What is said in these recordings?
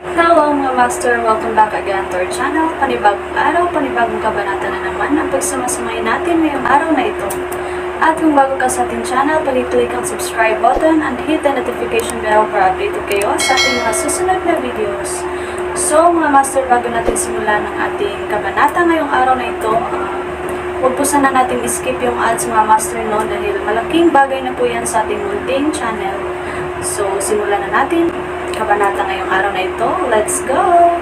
Hello mga master! Welcome back again to our channel. Panibagong araw, panibagong kabanata na naman ang pagsamasamayin natin ngayong araw na ito. At kung bago ka sa ating channel, pag-click ang subscribe button and hit the notification bell para updated kayo sa ating mga susunod na videos. So mga master, bago natin simulan ang ating kabanata ngayong araw na ito, huwag po sana natin skip yung ads mga master no, dahil malaking bagay na po yan sa ating munting channel. So simulan na natin kabanata ngayong araw na ito. Let's go!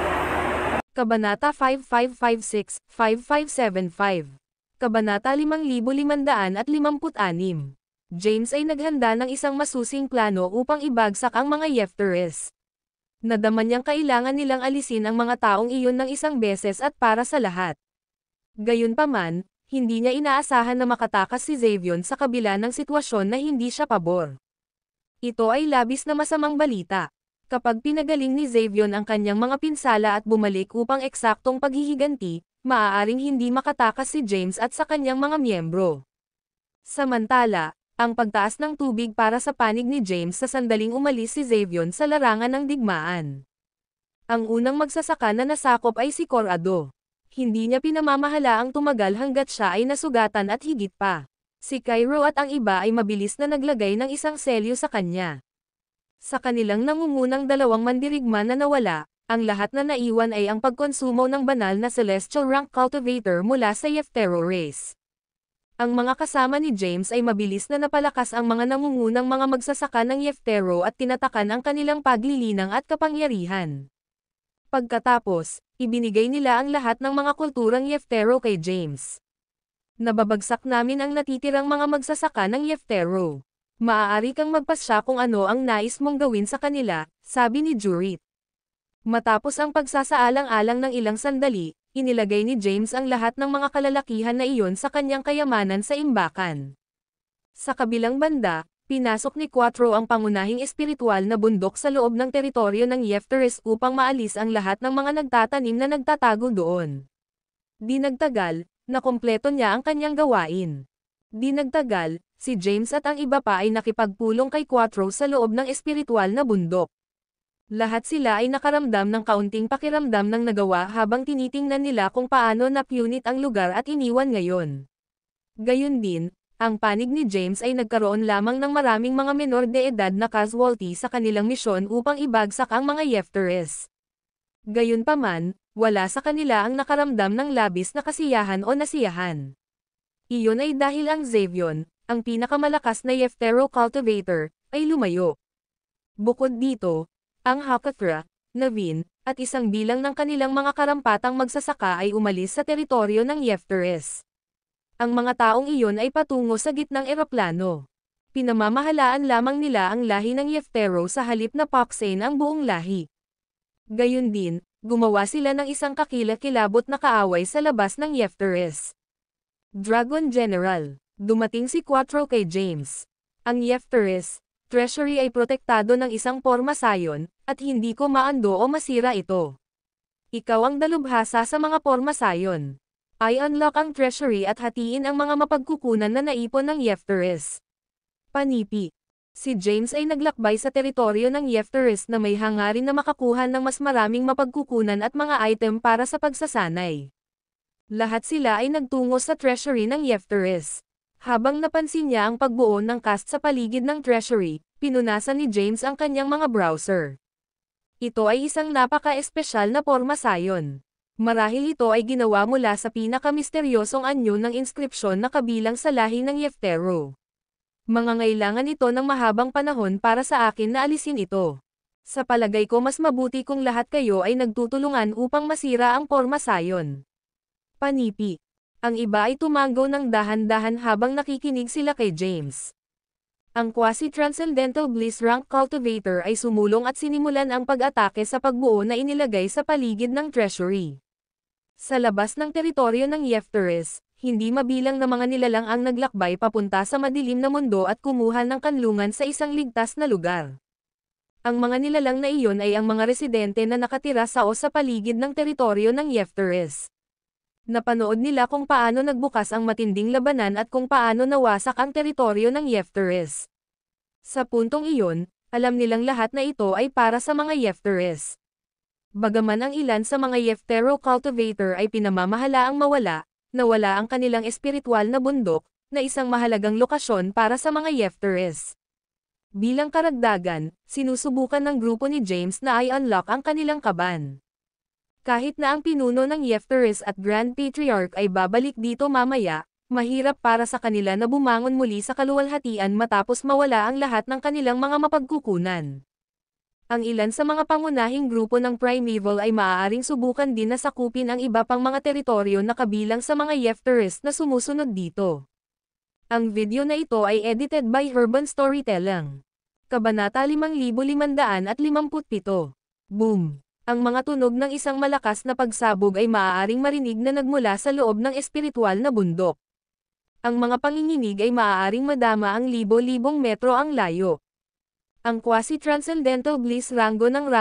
Kabanata 5556-5575. Kabanata 5556. James ay naghanda ng isang masusing plano upang ibagsak ang mga Yefteres. Nadama niyang kailangan nilang alisin ang mga taong iyon ng isang beses at para sa lahat. Gayunpaman, hindi niya inaasahan na makatakas si Xavion sa kabila ng sitwasyon na hindi siya pabor. Ito ay labis na masamang balita. Kapag pinagaling ni Xavion ang kanyang mga pinsala at bumalik upang eksaktong paghihiganti, maaaring hindi makatakas si James at sa kanyang mga miyembro. Samantala, ang pagtaas ng tubig para sa panig ni James sa sandaling umalis si Xavion sa larangan ng digmaan. Ang unang magsasaka na nasakop ay si Corrado. Hindi niya pinamamahala ang tumagal hanggat siya ay nasugatan at higit pa. Si Cairo at ang iba ay mabilis na naglagay ng isang selyo sa kanya. Sa kanilang nangungunang dalawang mandirigma na nawala, ang lahat na naiwan ay ang pagkonsumo ng banal na Celestial Rank Cultivator mula sa Yeftero race. Ang mga kasama ni James ay mabilis na napalakas ang mga nangungunang mga magsasaka ng Yeftero at tinatakan ang kanilang paglilinang at kapangyarihan. Pagkatapos, ibinigay nila ang lahat ng mga kulturang Yeftero kay James. Nababagsak namin ang natitirang mga magsasaka ng Yeftero. Maaari kang magpasya kung ano ang nais mong gawin sa kanila, sabi ni Jurit. Matapos ang pagsasaalang-alang ng ilang sandali, inilagay ni James ang lahat ng mga kalalakihan na iyon sa kanyang kayamanan sa imbakan. Sa kabilang banda, pinasok ni Quattro ang pangunahing espiritual na bundok sa loob ng teritoryo ng Yefteres upang maalis ang lahat ng mga nagtatanim na nagtatago doon. Di nagtagal, nakumpleto niya ang kanyang gawain. Di nagtagal, si James at ang iba pa ay nakipagpulong kay Quattro sa loob ng espiritual na bundok. Lahat sila ay nakaramdam ng kaunting pakiramdam ng nagawa habang tinitingnan nila kung paano napunit ang lugar at iniwan ngayon. Gayun din, ang panig ni James ay nagkaroon lamang ng maraming mga menor de edad na casualty sa kanilang misyon upang ibagsak ang mga Yefteres. Gayunpaman, wala sa kanila ang nakaramdam ng labis na kasiyahan o nasiyahan. Iyon ay dahil ang Xavion, ang pinakamalakas na Yeftero cultivator, ay lumayo. Bukod dito, ang Hakatra, Navin, at isang bilang ng kanilang mga karampatang magsasaka ay umalis sa teritoryo ng Yefteres. Ang mga taong iyon ay patungo sa gitnang eroplano. Pinamamahalaan lamang nila ang lahi ng Yeftero sa halip na Poxane ang buong lahi. Gayun din, gumawa sila ng isang kakilakilabot na kaaway sa labas ng Yefteres. Dragon General. Dumating si Quattro kay James. Ang Yefteres Treasury ay protektado ng isang pormasayon, at hindi ko maando o masira ito. Ikaw ang dalubhasa sa mga pormasayon. I unlock ang treasury at hatiin ang mga mapagkukunan na naipon ng Yefteres. Panipi. Si James ay naglakbay sa teritoryo ng Yefteres na may hangarin na makakuha ng mas maraming mapagkukunan at mga item para sa pagsasanay. Lahat sila ay nagtungo sa treasury ng Yefteres. Habang napansin niya ang pagbuo ng cast sa paligid ng treasury, pinunasan ni James ang kanyang mga browser. Ito ay isang napaka-espesyal na pormasayon. Marahil ito ay ginawa mula sa pinaka-misteryosong anyo ng inskripsyon na kabilang sa lahi ng Yeftero. Mangangailangan ito ng mahabang panahon para sa akin na alisin ito. Sa palagay ko mas mabuti kung lahat kayo ay nagtutulungan upang masira ang pormasayon. Panipi. Ang iba ay tumanggo ng dahan-dahan habang nakikinig sila kay James. Ang Quasi-Transcendental Bliss Rank Cultivator ay sumulong at sinimulan ang pag-atake sa pagbuo na inilagay sa paligid ng treasury. Sa labas ng teritoryo ng Yefteres, hindi mabilang na mga nilalang ang naglakbay papunta sa madilim na mundo at kumuha ng kanlungan sa isang ligtas na lugar. Ang mga nilalang na iyon ay ang mga residente na nakatira sa o sa paligid ng teritoryo ng Yefteres. Napanood nila kung paano nagbukas ang matinding labanan at kung paano nawasak ang teritoryo ng Yefteres. Sa puntong iyon, alam nilang lahat na ito ay para sa mga Yefteres. Bagaman ang ilan sa mga Yeftero cultivator ay pinamamahalaang nawala ang kanilang espiritual na bundok, na isang mahalagang lokasyon para sa mga Yefteres. Bilang karagdagan, sinusubukan ng grupo ni James na i-unlock ang kanilang kaban. Kahit na ang pinuno ng Yefteres at Grand Patriarch ay babalik dito mamaya, mahirap para sa kanila na bumangon muli sa kaluwalhatian matapos mawala ang lahat ng kanilang mga mapagkukunan. Ang ilan sa mga pangunahing grupo ng Primeval ay maaaring subukan din na sakupin ang iba pang mga teritoryo na kabilang sa mga Yefteres na sumusunod dito. Ang video na ito ay edited by Urban Storytelling. Kabanata 5557. Boom! Ang mga tunog ng isang malakas na pagsabog ay maaaring marinig na nagmula sa loob ng espiritual na bundok. Ang mga panginginig ay maaaring madama ang libo-libong metro ang layo. Ang quasi-transcendental bliss rango ng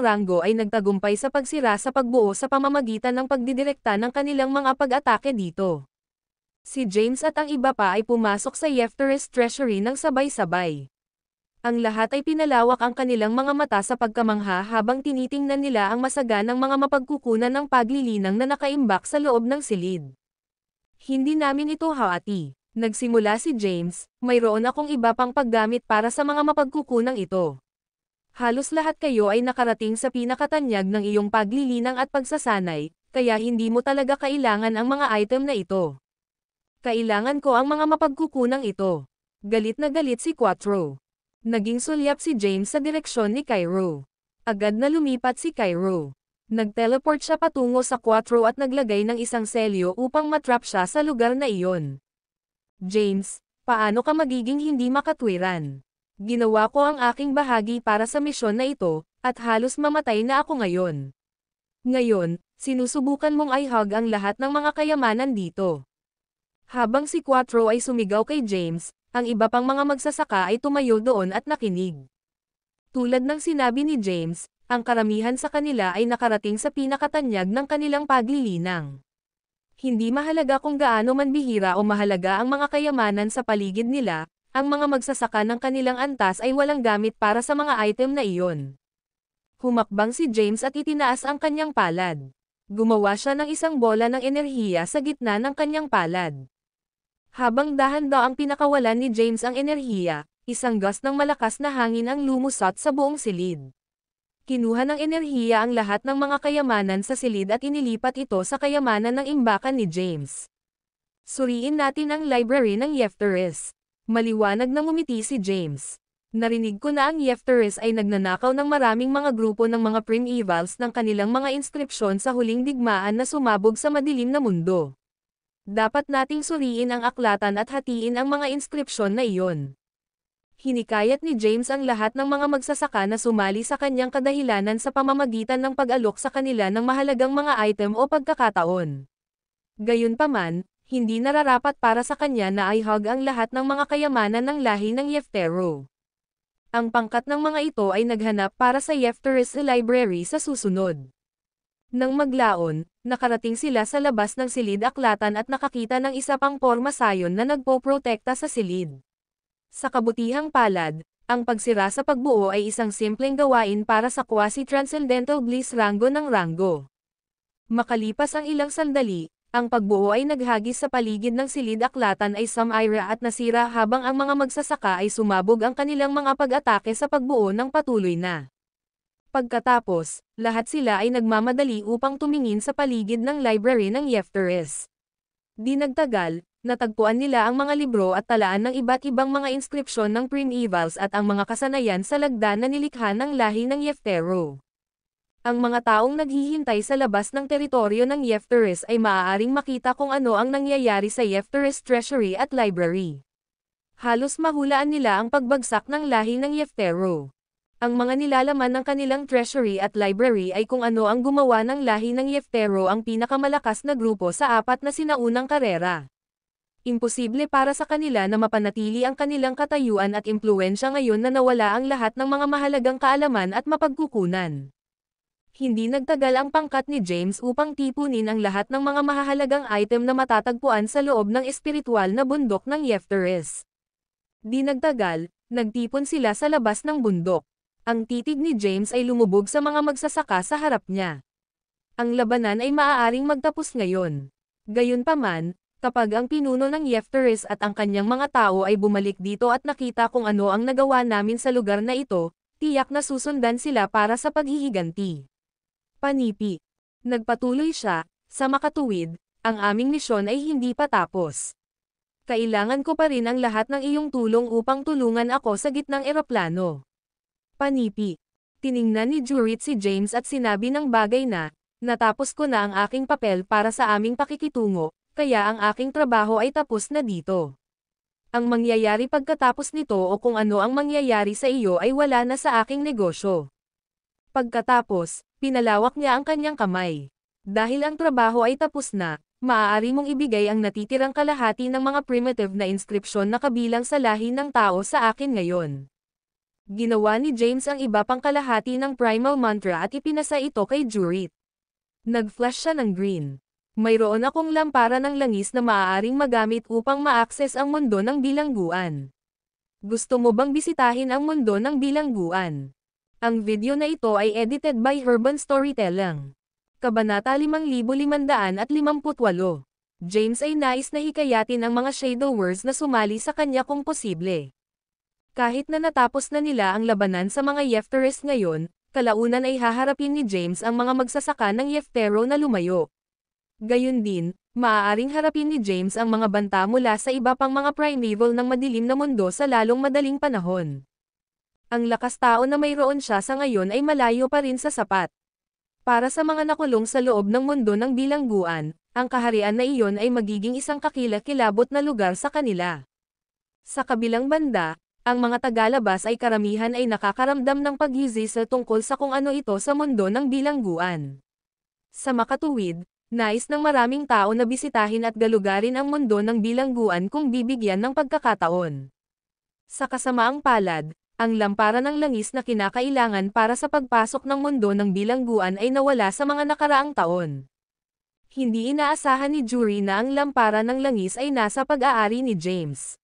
rango ay nagtagumpay sa pagsira sa pagbuo sa pamamagitan ng pagdidirekta ng kanilang mga pag-atake dito. Si James at ang iba pa ay pumasok sa Yefteres Treasury ng sabay-sabay. Ang lahat ay pinalawak ang kanilang mga mata sa pagkamangha habang tinitingnan nila ang masaganang mga mapagkukunan ng paglilinang na nakaimbak sa loob ng silid. Hindi namin ito hawati. Nagsimula si James, mayroon akong iba pang paggamit para sa mga mapagkukunang ito. Halos lahat kayo ay nakarating sa pinakatanyag ng iyong paglilinang at pagsasanay, kaya hindi mo talaga kailangan ang mga item na ito. Kailangan ko ang mga mapagkukunang ito. Galit na galit si Quattro. Naging sulyap si James sa direksyon ni Cairo. Agad na lumipat si Cairo. Nag-teleport siya patungo sa Quattro at naglagay ng isang selyo upang matrap siya sa lugar na iyon. James, paano ka magiging hindi makatwiran? Ginawa ko ang aking bahagi para sa misyon na ito, at halos mamatay na ako ngayon. Ngayon, sinusubukan mong i-hug ang lahat ng mga kayamanan dito. Habang si Quattro ay sumigaw kay James, ang iba pang mga magsasaka ay tumayo doon at nakinig. Tulad ng sinabi ni James, ang karamihan sa kanila ay nakarating sa pinakatanyag ng kanilang paglilinang. Hindi mahalaga kung gaano man bihira o mahalaga ang mga kayamanan sa paligid nila, ang mga magsasaka ng kanilang antas ay walang gamit para sa mga item na iyon. Humakbang si James at itinaas ang kanyang palad. Gumawa siya ng isang bola ng enerhiya sa gitna ng kanyang palad. Habang dahan-dahan ang pinakawalan ni James ang enerhiya, isang gust ng malakas na hangin ang lumusot sa buong silid. Kinuha ng enerhiya ang lahat ng mga kayamanan sa silid at inilipat ito sa kayamanan ng imbakan ni James. Suriin natin ang library ng Yefteres. Maliwanag na ngumiti si James. Narinig ko na ang Yefteres ay nagnanakaw ng maraming mga grupo ng mga Primevals ng kanilang mga inskripsyon sa huling digmaan na sumabog sa madilim na mundo. Dapat nating suriin ang aklatan at hatiin ang mga inskripsyon na iyon. Hinikayat ni James ang lahat ng mga magsasaka na sumali sa kanyang kadahilanan sa pamamagitan ng pag-alok sa kanila ng mahalagang mga item o pagkakataon. Gayunpaman, hindi nararapat para sa kanya na i-hug ang lahat ng mga kayamanan ng lahi ng Yeftero. Ang pangkat ng mga ito ay naghanap para sa Yefteres Library sa susunod. Nang maglaon, nakarating sila sa labas ng silid aklatan at nakakita ng isa pang porma sayon na nagpoprotekta sa silid. Sa kabutihang palad, ang pagsira sa pagbuo ay isang simpleng gawain para sa quasi-transcendental bliss rango ng rango. Makalipas ang ilang sandali, ang pagbuo ay naghagis sa paligid ng silid aklatan ay sumira at nasira habang ang mga magsasaka ay sumabog ang kanilang mga pag-atake sa pagbuo ng patuloy na. Pagkatapos, lahat sila ay nagmamadali upang tumingin sa paligid ng library ng Yefteres. Di nagtagal, natagpuan nila ang mga libro at talaan ng iba't ibang mga inskripsyon ng Primevals at ang mga kasanayan sa lagda na nilikha ng lahi ng Yeftero. Ang mga taong naghihintay sa labas ng teritoryo ng Yefteres ay maaaring makita kung ano ang nangyayari sa Yefteres Treasury at Library. Halos mahulaan nila ang pagbagsak ng lahi ng Yeftero. Ang mga nilalaman ng kanilang treasury at library ay kung ano ang gumawa ng lahi ng Yeftero ang pinakamalakas na grupo sa apat na sinaunang karera. Imposible para sa kanila na mapanatili ang kanilang katayuan at impluwensya ngayon na nawala ang lahat ng mga mahalagang kaalaman at mapagkukunan. Hindi nagtagal ang pangkat ni James upang tipunin ang lahat ng mga mahahalagang item na matatagpuan sa loob ng espiritual na bundok ng Yefteres. Di nagtagal, Nagtipon sila sa labas ng bundok. Ang titig ni James ay lumubog sa mga magsasaka sa harap niya. Ang labanan ay maaaring magtapos ngayon. Gayunpaman, kapag ang pinuno ng Yefteris at ang kanyang mga tao ay bumalik dito at nakita kung ano ang nagawa namin sa lugar na ito, tiyak na susundan sila para sa paghihiganti. Panipi. Nagpatuloy siya, sa makatuwid, ang aming misyon ay hindi pa tapos. Kailangan ko pa rin ang lahat ng iyong tulong upang tulungan ako sa gitnang eroplano. Panipi. Tiningnan ni Jurit si James at sinabi ng bagay na, natapos ko na ang aking papel para sa aming pakikitungo, kaya ang aking trabaho ay tapos na dito. Ang mangyayari pagkatapos nito o kung ano ang mangyayari sa iyo ay wala na sa aking negosyo. Pagkatapos, pinalawak niya ang kanyang kamay. Dahil ang trabaho ay tapos na, maaari mong ibigay ang natitirang kalahati ng mga primitive na inskripsyon na kabilang sa lahi ng tao sa akin ngayon. Ginawa ni James ang iba pang kalahati ng primal mantra at ipinasa ito kay Jurit. Nag-flash siya ng green. Mayroon akong lampara ng langis na maaaring magamit upang ma-access ang mundo ng bilangguan. Gusto mo bang bisitahin ang mundo ng bilangguan? Ang video na ito ay edited by Urban Storytelling. Kabanata 5558. James ay nais na hikayatin ang mga Shadowverse na sumali sa kanya kung posible. Kahit na natapos na nila ang labanan sa mga Yefteris ngayon, kalaunan ay haharapin ni James ang mga magsasaka ng Yeftero na lumayo. Gayun din, maaaring harapin ni James ang mga banta mula sa iba pang mga primeval ng madilim na mundo sa lalong madaling panahon. Ang lakas tao na mayroon siya sa ngayon ay malayo pa rin sa sapat. Para sa mga nakulong sa loob ng mundo ng bilangguan, ang kaharian na iyon ay magiging isang kakilakilabot na lugar sa kanila. Sa kabilang banda, ang mga tagalabas ay karamihan ay nakakaramdam ng paghihisi tungkol sa kung ano ito sa mundo ng bilangguan. Sa makatuwid, nais ng maraming tao na bisitahin at galugarin ang mundo ng bilangguan kung bibigyan ng pagkakataon. Sa kasamaang palad, ang lampara ng langis na kinakailangan para sa pagpasok ng mundo ng bilangguan ay nawala sa mga nakaraang taon. Hindi inaasahan ni Jury na ang lampara ng langis ay nasa pag-aari ni James.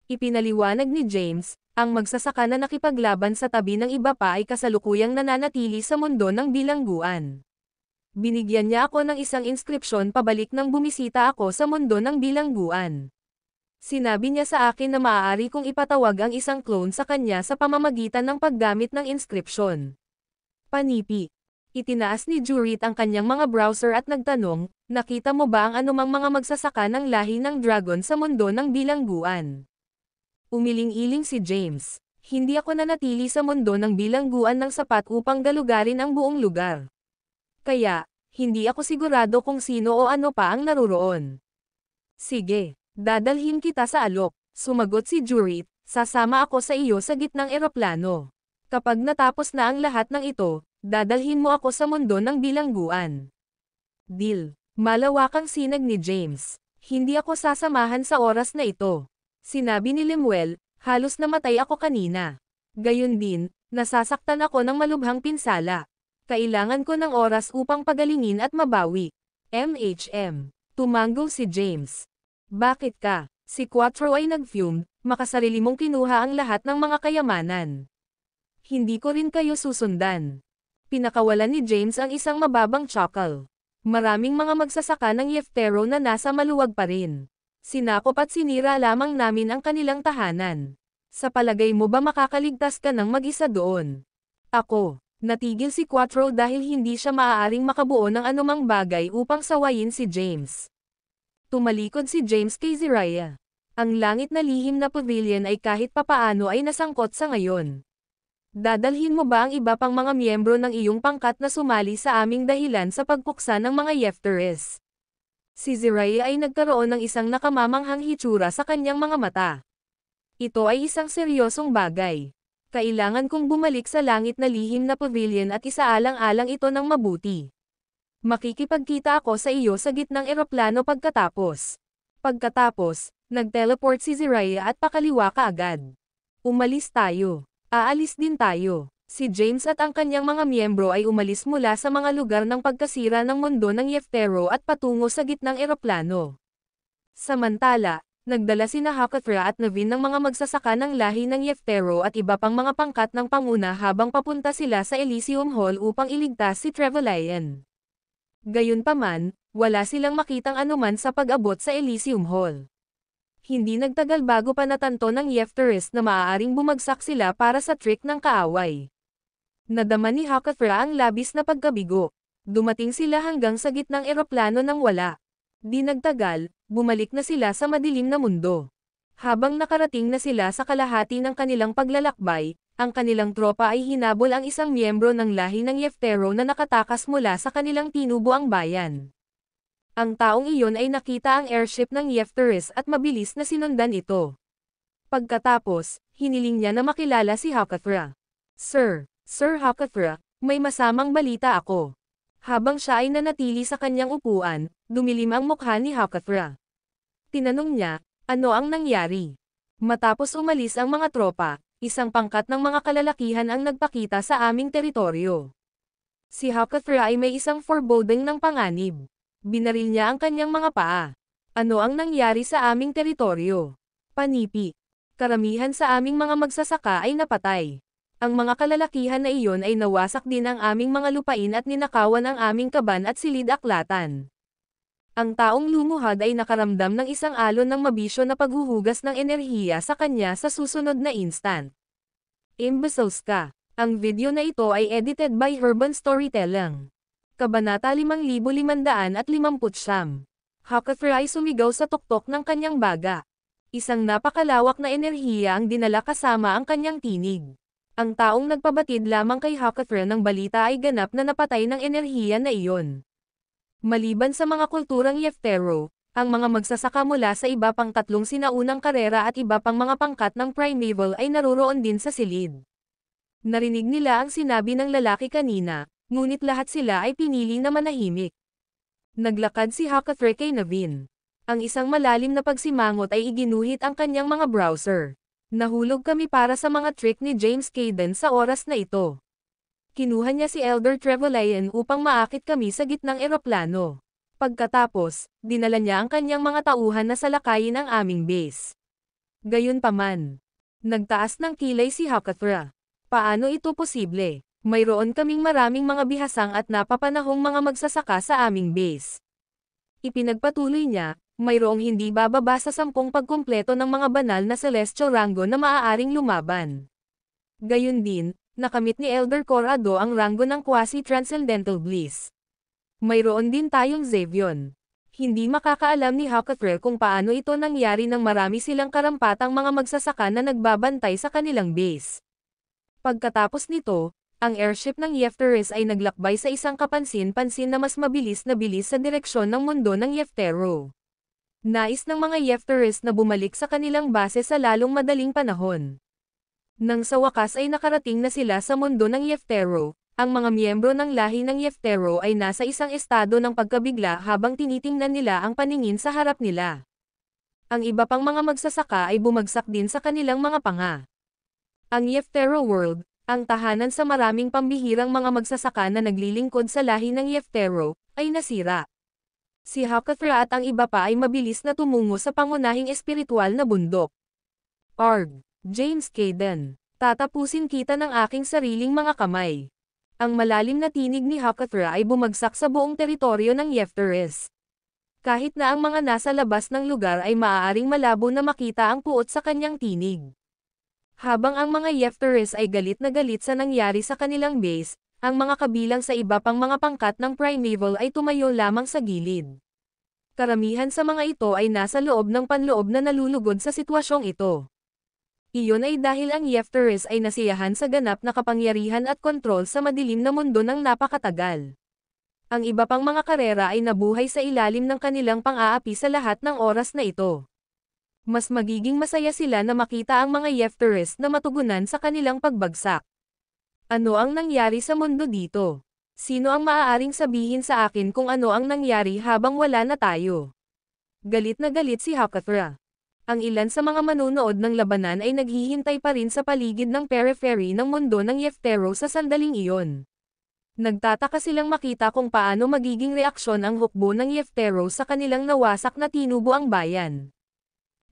Ipinaliwanag ni James, ang magsasaka na nakipaglaban sa tabi ng iba pa ay kasalukuyang nananatili sa mundo ng bilangguan. Binigyan niya ako ng isang inskripsyon pabalik nang bumisita ako sa mundo ng bilangguan. Sinabi niya sa akin na maaari kong ipatawag ang isang clone sa kanya sa pamamagitan ng paggamit ng inskripsyon. Panipi. Itinaas ni Jurit ang kanyang mga browser at nagtanong, nakita mo ba ang anumang mga magsasaka ng lahi ng dragon sa mundo ng bilangguan? Umiling-iling si James. Hindi ako nanatili sa mundo ng bilangguan ng sapat upang galugarin ang buong lugar. Kaya, hindi ako sigurado kung sino o ano pa ang naruroon. Sige. Dadalhin kita sa alok, sumagot si Jurit, sasama ako sa iyo sa gitnang eroplano. Kapag natapos na ang lahat ng ito, dadalhin mo ako sa mundo ng bilangguan. Deal. Malawakang sinag ni James. Hindi ako sasamahan sa oras na ito. Sinabi ni Lemuel, halos namatay ako kanina. Gayun din, nasasaktan ako ng malubhang pinsala. Kailangan ko ng oras upang pagalingin at mabawi. MHM. Tumango si James. Bakit ka? Si Quattro ay nag-fumed, makasarili mong kinuha ang lahat ng mga kayamanan. Hindi ko rin kayo susundan. Pinakawalan ni James ang isang mababang chuckle. Maraming mga magsasaka ng Yeftero na nasa maluwag pa rin. Sinakop at sinira lamang namin ang kanilang tahanan. Sa palagay mo ba makakaligtas ka ng mag-isa doon? Ako. Natigil si Quattro dahil hindi siya maaaring makabuo ng anumang bagay upang sawayin si James. Tumalikod si James kay Zariah. Ang langit na lihim na pavilion ay kahit papaano ay nasangkot sa ngayon. Dadalhin mo ba ang iba pang mga miyembro ng iyong pangkat na sumali sa aming dahilan sa pagpuksa ng mga Yefteris? Si Zariah ay nagkaroon ng isang nakamamanghang hitsura sa kanyang mga mata. Ito ay isang seryosong bagay. Kailangan kong bumalik sa langit na lihim na pavilion at isaalang-alang ito ng mabuti. Makikipagkita ako sa iyo sa gitnang eroplano pagkatapos. Pagkatapos, nag-teleport si Zariah at pakaliwa kaagad. Umalis tayo. Aalis din tayo. Si James at ang kanyang mga miyembro ay umalis mula sa mga lugar ng pagkasira ng mundo ng Yeftero at patungo sa gitnang eroplano. Samantala, Nagdala sina Hakathra at Navin ng mga magsasaka ng lahi ng Yeftero at iba pang mga pangkat ng panguna habang papunta sila sa Elysium Hall upang iligtas si Trevelyan. Gayunpaman, wala silang makitang anuman sa pag-abot sa Elysium Hall. Hindi nagtagal bago pa natanto ng Yefteris na maaaring bumagsak sila para sa trick ng kaaway. Nadama ni Hakathra ang labis na pagkabigo. Dumating sila hanggang sa gitnang eroplano nang wala. Di nagtagal, bumalik na sila sa madilim na mundo. Habang nakarating na sila sa kalahati ng kanilang paglalakbay, ang kanilang tropa ay hinabol ang isang miyembro ng lahi ng Yeftero na nakatakas mula sa kanilang tinubuang bayan. Ang taong iyon ay nakita ang airship ng Yefteris at mabilis na sinundan ito. Pagkatapos, hiniling niya na makilala si Hakathra. Sir Hakathra, may masamang balita ako. Habang siya ay nanatili sa kanyang upuan, dumilim ang mukha ni Hakathra. Tinanong niya, ano ang nangyari? Matapos umalis ang mga tropa, isang pangkat ng mga kalalakihan ang nagpakita sa aming teritoryo. Si Hakathra ay may isang foreboding ng panganib. Binaril niya ang kanyang mga paa. Ano ang nangyari sa aming teritoryo? Panipi. Karamihan sa aming mga magsasaka ay napatay. Ang mga kalalakihan na iyon ay nawasak din ang aming mga lupain at ninakawan ang aming kaban at silid-aklatan. Ang taong lumuhad ay nakaramdam ng isang alon ng mabisyo na paghuhugas ng enerhiya sa kanya sa susunod na instant. Imbeciles ka. Ang video na ito ay edited by Herban Storytelling. Kabanata 5559. Hakathra ay sumigaw sa tuktok ng kanyang baga. Isang napakalawak na enerhiya ang dinala kasama ang kanyang tinig. Ang taong nagpabatid lamang kay Hakathra ng balita ay ganap na napatay ng enerhiya na iyon. Maliban sa mga kulturang Yeftero, ang mga magsasaka mula sa iba pang tatlong sinaunang karera at iba pang mga pangkat ng primeval ay naroroon din sa silid. Narinig nila ang sinabi ng lalaki kanina, ngunit lahat sila ay pinili na manahimik. Naglakad si Hakathra kay Navin. Ang isang malalim na pagsimangot ay iginuhit ang kanyang mga browser. Nahulog kami para sa mga trick ni James Caden sa oras na ito. Kinuha niya si Elder Trevelyan upang maakit kami sa gitnang eroplano. Pagkatapos, dinala niya ang kanyang mga tauhan na salakayin ang aming base. Gayunpaman, nagtaas ng kilay si Hakathra. Paano ito posible? Mayroon kaming maraming mga bihasang at napapanahong mga magsasaka sa aming base. Ipinagpatuloy niya, mayroong hindi bababa sa 10 pagkumpleto ng mga banal na celestial rango na maaaring lumaban. Gayun din, nakamit ni Elder Corrado ang rango ng quasi-transcendental bliss. Mayroon din tayong Xavion. Hindi makakaalam ni Hakathra kung paano ito nangyari nang marami silang karampatang mga magsasaka na nagbabantay sa kanilang base. Pagkatapos nito, ang airship ng Yefteris ay naglakbay sa isang kapansin-pansin na mas mabilis na bilis sa direksyon ng mundo ng Yeftero. Nais ng mga Yefteris na bumalik sa kanilang base sa lalong madaling panahon. Nang sa wakas ay nakarating na sila sa mundo ng Yeftero, ang mga miyembro ng lahi ng Yeftero ay nasa isang estado ng pagkabigla habang tinitingnan nila ang paningin sa harap nila. Ang iba pang mga magsasaka ay bumagsak din sa kanilang mga panga. Ang Yeftero World, ang tahanan sa maraming pambihirang mga magsasaka na naglilingkod sa lahi ng Yeftero, ay nasira. Si Hakathra at ang iba pa ay mabilis na tumungo sa pangunahing espiritual na bundok. James Caden, tatapusin kita ng aking sariling mga kamay. Ang malalim na tinig ni Hakathra ay bumagsak sa buong teritoryo ng Yefteris. Kahit na ang mga nasa labas ng lugar ay maaaring malabo na makita ang puot sa kanyang tinig. Habang ang mga Yefteris ay galit na galit sa nangyari sa kanilang base, ang mga kabilang sa iba pang mga pangkat ng primeval ay tumayo lamang sa gilid. Karamihan sa mga ito ay nasa loob ng panloob na nalulugod sa sitwasyong ito. Iyon ay dahil ang Yefteris ay nasiyahan sa ganap na kapangyarihan at kontrol sa madilim na mundo ng napakatagal. Ang iba pang mga karera ay nabuhay sa ilalim ng kanilang pang-aapi sa lahat ng oras na ito. Mas magiging masaya sila na makita ang mga Yefteris na matugunan sa kanilang pagbagsak. Ano ang nangyari sa mundo dito? Sino ang maaaring sabihin sa akin kung ano ang nangyari habang wala na tayo? Galit na galit si Hakathra. Ang ilan sa mga manunood ng labanan ay naghihintay pa rin sa paligid ng periphery ng mundo ng Yeftero sa sandaling iyon. Nagtataka silang makita kung paano magiging reaksyon ang hukbo ng Yeftero sa kanilang nawasak na tinubo ang bayan.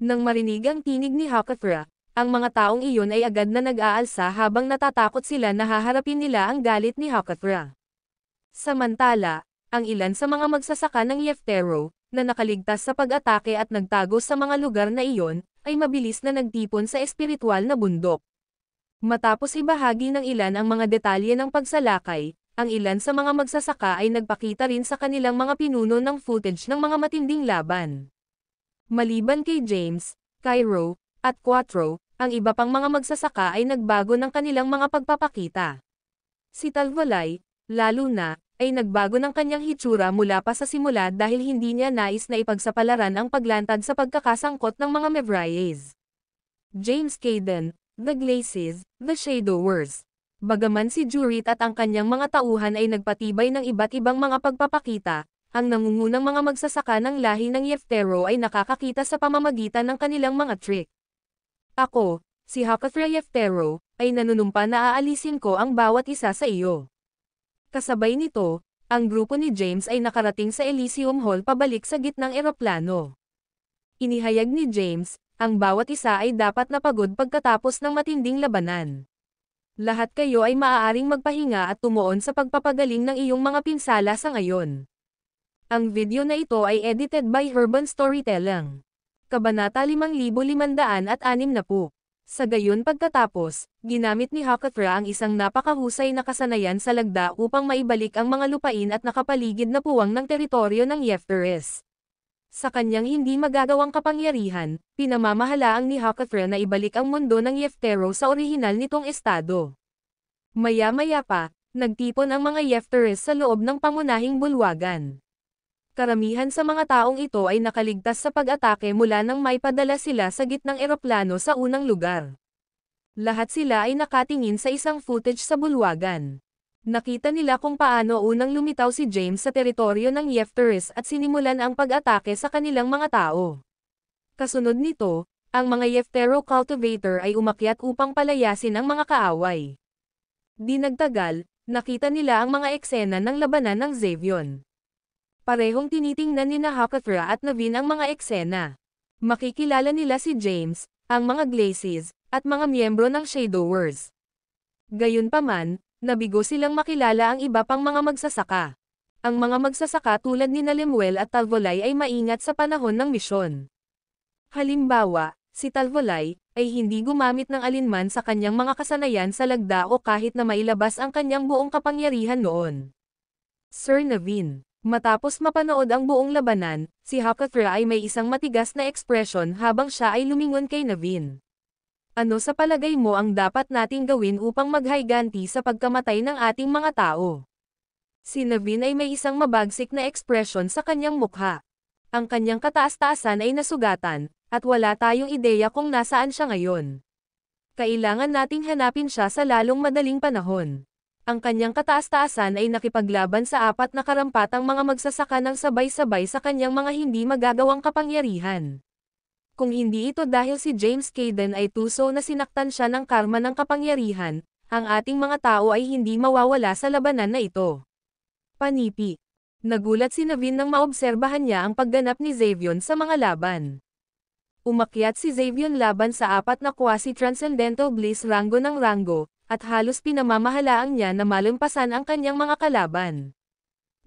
Nang marinig ang tinig ni Hakathra, ang mga taong iyon ay agad na nag-aalsa habang natatakot sila na haharapin nila ang galit ni Hakathra. Samantala, ang ilan sa mga magsasaka ng Yeftero, na nakaligtas sa pag-atake at nagtago sa mga lugar na iyon, ay mabilis na nagtipon sa espiritual na bundok. Matapos ibahagi ng ilan ang mga detalye ng pagsalakay, ang ilan sa mga magsasaka ay nagpakita rin sa kanilang mga pinuno ng footage ng mga matinding laban. Maliban kay James, Cairo, at Quattro, ang iba pang mga magsasaka ay nagbago ng kanilang mga pagpapakita. Si Talvolay, lalo na, ay nagbago ng kanyang hitsura mula pa sa simula dahil hindi niya nais na ipagsapalaran ang paglantad sa pagkakasangkot ng mga Mevriers. James Caden, The Glaces, The Shadowers. Bagaman si Jurit at ang kanyang mga tauhan ay nagpatibay ng iba't ibang mga pagpapakita, ang nangungunang mga magsasaka ng lahi ng Yeftero ay nakakakita sa pamamagitan ng kanilang mga trick. Ako, si Hakathra Yeftero, ay nanunumpa na aalisin ko ang bawat isa sa iyo. Kasabay nito, ang grupo ni James ay nakarating sa Elysium Hall pabalik sa gitnang eroplano. Inihayag ni James, ang bawat isa ay dapat napagod pagkatapos ng matinding labanan. Lahat kayo ay maaaring magpahinga at tumuon sa pagpapagaling ng iyong mga pinsala sa ngayon. Ang video na ito ay edited by Urban Storytelling. Kabanata 5560. Sa gayon pagkatapos, ginamit ni Hakathra ang isang napakahusay na kasanayan sa lagda upang maibalik ang mga lupain at nakapaligid na puwang ng teritoryo ng Yefteres. Sa kanyang hindi magagawang kapangyarihan, pinamamahalaang ni Hakathra na ibalik ang mundo ng Yeftero sa orihinal nitong estado. Maya-maya pa, nagtipon ang mga Yefteres sa loob ng pangunahing bulwagan. Karamihan sa mga taong ito ay nakaligtas sa pag-atake mula nang maipadala sila sa gitnang eroplano sa unang lugar. Lahat sila ay nakatingin sa isang footage sa bulwagan. Nakita nila kung paano unang lumitaw si James sa teritoryo ng Yefteres at sinimulan ang pag-atake sa kanilang mga tao. Kasunod nito, ang mga Yeftero cultivator ay umakyat upang palayasin ang mga kaaway. Di nagtagal, nakita nila ang mga eksena ng labanan ng Xavion. Parehong tinitingnan ni Hakathra at Naveen ang mga eksena. Makikilala nila si James, ang mga Glaces, at mga miyembro ng Shadowers. Gayunpaman, nabigo silang makilala ang iba pang mga magsasaka. Ang mga magsasaka tulad ni Lemuel at Talvolay ay maingat sa panahon ng misyon. Halimbawa, si Talvolay ay hindi gumamit ng alinman sa kanyang mga kasanayan sa lagda o kahit na mailabas ang kanyang buong kapangyarihan noon. Sir Naveen. Matapos mapanood ang buong labanan, si Hakathra ay may isang matigas na ekspresyon habang siya ay lumingon kay Naveen. Ano sa palagay mo ang dapat nating gawin upang maghayganti sa pagkamatay ng ating mga tao? Si Naveen ay may isang mabagsik na ekspresyon sa kanyang mukha. Ang kanyang kataas-taasan ay nasugatan, at wala tayong ideya kung nasaan siya ngayon. Kailangan nating hanapin siya sa lalong madaling panahon. Ang kanyang kataas-taasan ay nakipaglaban sa 4 na karampatang mga magsasaka ng sabay-sabay sa kanyang mga hindi magagawang kapangyarihan. Kung hindi ito dahil si James Caden ay tuso na sinaktan siya ng karma ng kapangyarihan, ang ating mga tao ay hindi mawawala sa labanan na ito. Panipi. Nagulat si Naveen nang maobserbahan niya ang pagganap ni Xavion sa mga laban. Umakyat si Xavion laban sa 4 na quasi-transcendental bliss rango ng rango, at halos pinamamahalaang niya na malampasan ang kanyang mga kalaban.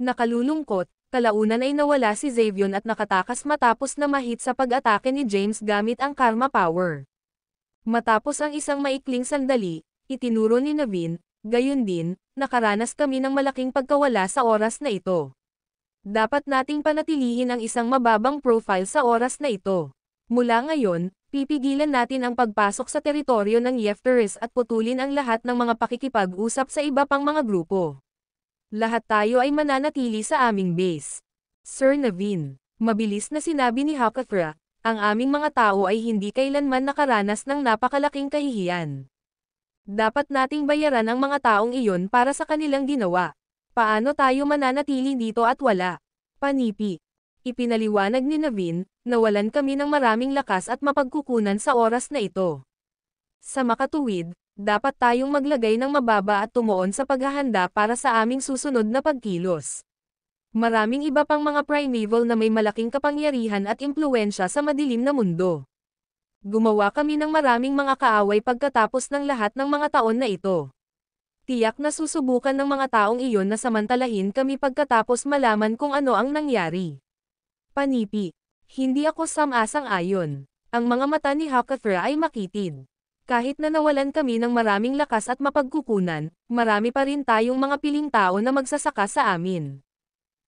Nakalulungkot, kalaunan ay nawala si Xavion at nakatakas matapos na mahit sa pag-atake ni James gamit ang Karma Power. Matapos ang isang maikling sandali, itinuro ni Naveen, gayon din, nakaranas kami ng malaking pagkawala sa oras na ito. Dapat nating panatilihin ang isang mababang profile sa oras na ito. Mula ngayon, pipigilan natin ang pagpasok sa teritoryo ng Yefteres at putulin ang lahat ng mga pakikipag-usap sa iba pang mga grupo. Lahat tayo ay mananatili sa aming base. Sir Naveen, mabilis na sinabi ni Hakathra, ang aming mga tao ay hindi kailanman nakaranas ng napakalaking kahihiyan. Dapat nating bayaran ang mga taong iyon para sa kanilang ginawa. Paano tayo mananatili dito at wala? Panipi. Ipinaliwanag ni Naveen, nawalan kami ng maraming lakas at mapagkukunan sa oras na ito. Sa makatuwid, dapat tayong maglagay ng mababa at tumuon sa paghahanda para sa aming susunod na pagkilos. Maraming iba pang mga primeval na may malaking kapangyarihan at impluwensya sa madilim na mundo. Gumawa kami ng maraming mga kaaway pagkatapos ng lahat ng mga taon na ito. Tiyak na susubukan ng mga taong iyon na samantalahin kami pagkatapos malaman kung ano ang nangyari. Panipi. Hindi ako sam-asang-ayon. Ang mga mata ni Hakathra ay makitid. Kahit na nawalan kami ng maraming lakas at mapagkukunan, marami pa rin tayong mga piling tao na magsasaka sa amin.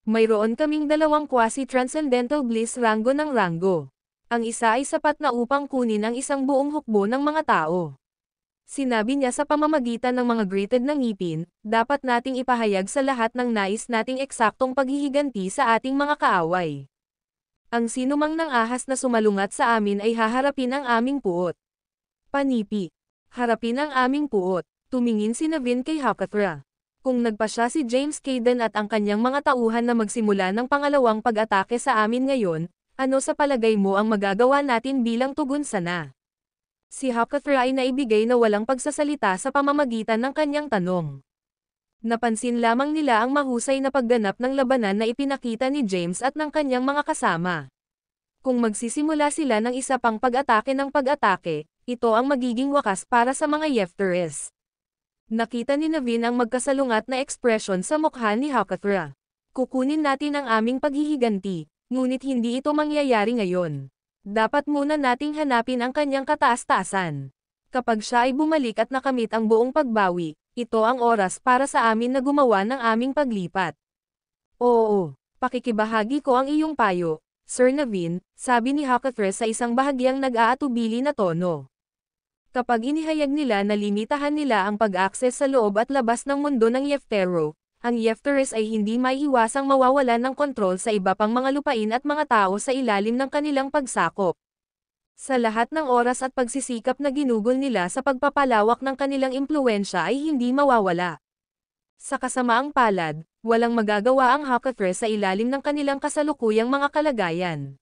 Mayroon kaming dalawang quasi-transcendental bliss rango ng rango. Ang isa ay sapat na upang kunin ang isang buong hukbo ng mga tao. Sinabi niya sa pamamagitan ng mga gritted na ngipin, dapat nating ipahayag sa lahat ng nais nating eksaktong paghihiganti sa ating mga kaaway. Ang sinumang nang ahas na sumalungat sa amin ay haharapin ang aming puot. Panipi. Harapin ang aming puot. Tumingin si Navin kay Hakathra. Kung nagpa siya si James Caden at ang kanyang mga tauhan na magsimula ng pangalawang pag-atake sa amin ngayon, ano sa palagay mo ang magagawa natin bilang tugon sana? Si Hakathra ay naibigay na walang pagsasalita sa pamamagitan ng kanyang tanong. Napansin lamang nila ang mahusay na pagganap ng labanan na ipinakita ni James at ng kanyang mga kasama. Kung magsisimula sila ng isa pang pag-atake ng pag-atake, ito ang magiging wakas para sa mga Yefteres. Nakita ni Navin ang magkasalungat na ekspresyon sa mukha ni Hakathra. Kukunin natin ang aming paghihiganti. Ngunit hindi ito mangyayari ngayon. Dapat muna nating hanapin ang kanyang kataas-taasan. Kapag siya ay bumalik at nakamit ang buong pagbawi, ito ang oras para sa amin na gumawa ng aming paglipat. Oo, pakikibahagi ko ang iyong payo, Sir Navin, sabi ni Hakathra sa isang bahagyang nag-aatubili na tono. Kapag inihayag nila na limitahan nila ang pag-akses sa loob at labas ng mundo ng Yeftero, ang Yefteres ay hindi maiiwasang mawawalan ng kontrol sa iba pang mga lupain at mga tao sa ilalim ng kanilang pagsakop. Sa lahat ng oras at pagsisikap na ginugol nila sa pagpapalawak ng kanilang impluwensya ay hindi mawawala. Sa kasamaang palad, walang magagawa ang Hakathra sa ilalim ng kanilang kasalukuyang mga kalagayan.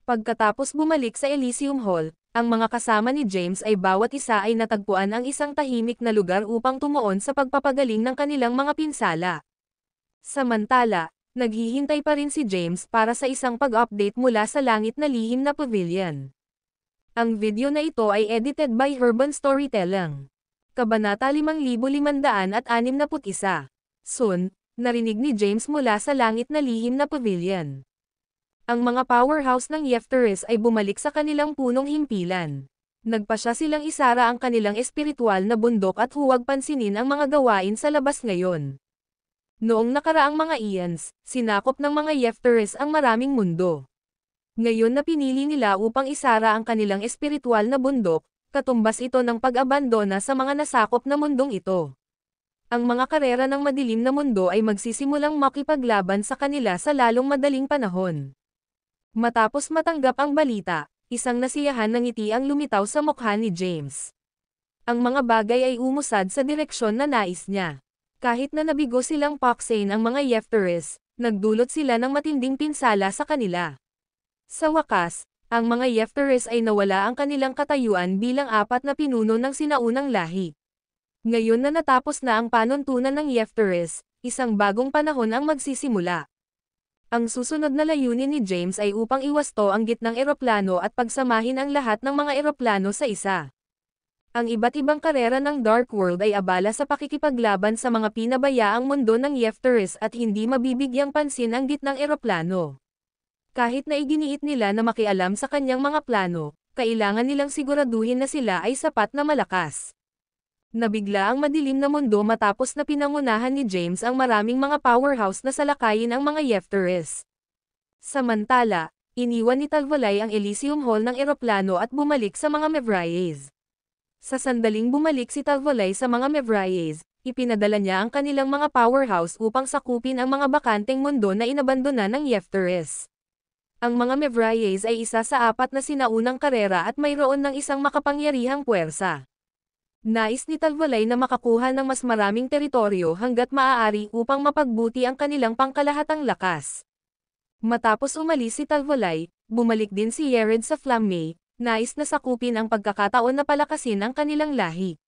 Pagkatapos bumalik sa Elysium Hall, ang mga kasama ni James ay bawat isa ay natagpuan ang isang tahimik na lugar upang tumuon sa pagpapagaling ng kanilang mga pinsala. Samantala, naghihintay pa rin si James para sa isang pag-update mula sa langit na lihim na pavilion. Ang video na ito ay edited by Urban Storytelling. Kabanata 5561. Soon, narinig ni James mula sa langit na lihim na pavilion. Ang mga powerhouse ng Yefteres ay bumalik sa kanilang punong himpilan. Nagpasya silang isara ang kanilang espiritual na bundok at huwag pansinin ang mga gawain sa labas ngayon. Noong nakaraang mga eons, sinakop ng mga Yefteres ang maraming mundo. Ngayon na pinili nila upang isara ang kanilang espiritual na bundok, katumbas ito ng pag-abandona sa mga nasakop na mundong ito. Ang mga karera ng madilim na mundo ay magsisimulang makipaglaban sa kanila sa lalong madaling panahon. Matapos matanggap ang balita, isang nasiyahan na ngiti ang lumitaw sa mukha ni James. Ang mga bagay ay umusad sa direksyon na nais niya. Kahit na nabigo silang paksane ang mga Yefteres, nagdulot sila ng matinding pinsala sa kanila. Sa wakas, ang mga Yefteres ay nawala ang kanilang katayuan bilang apat na pinuno ng sinaunang lahi. Ngayon na natapos na ang panuntunan ng Yefteres, isang bagong panahon ang magsisimula. Ang susunod na layunin ni James ay upang iwasto ang gitnang eroplano at pagsamahin ang lahat ng mga eroplano sa isa. Ang iba't ibang karera ng Dark World ay abala sa pakikipaglaban sa mga pinabayaang mundo ng Yefteres at hindi mabibigyang pansin ang gitnang eroplano. Kahit na iginiit nila na makialam sa kanyang mga plano, kailangan nilang siguraduhin na sila ay sapat na malakas. Nabigla ang madilim na mundo matapos na pinangunahan ni James ang maraming mga powerhouse na salakayin ang mga Yefteres. Samantala, iniwan ni Talvolay ang Elysium Hall ng eroplano at bumalik sa mga Mevriades. Sa sandaling bumalik si Talvolay sa mga Mevriades, ipinadala niya ang kanilang mga powerhouse upang sakupin ang mga bakanteng mundo na inabandona ng Yefteres. Ang mga Mevriades ay isa sa apat na sinaunang karera at mayroon ng isang makapangyarihang puwersa. Nais ni Talvolay na makakuha ng mas maraming teritoryo hanggat maaari upang mapagbuti ang kanilang pangkalahatang lakas. Matapos umalis si Talvolay, bumalik din si Yered sa Flamme, nais na sakupin ang pagkakataon na palakasin ang kanilang lahi.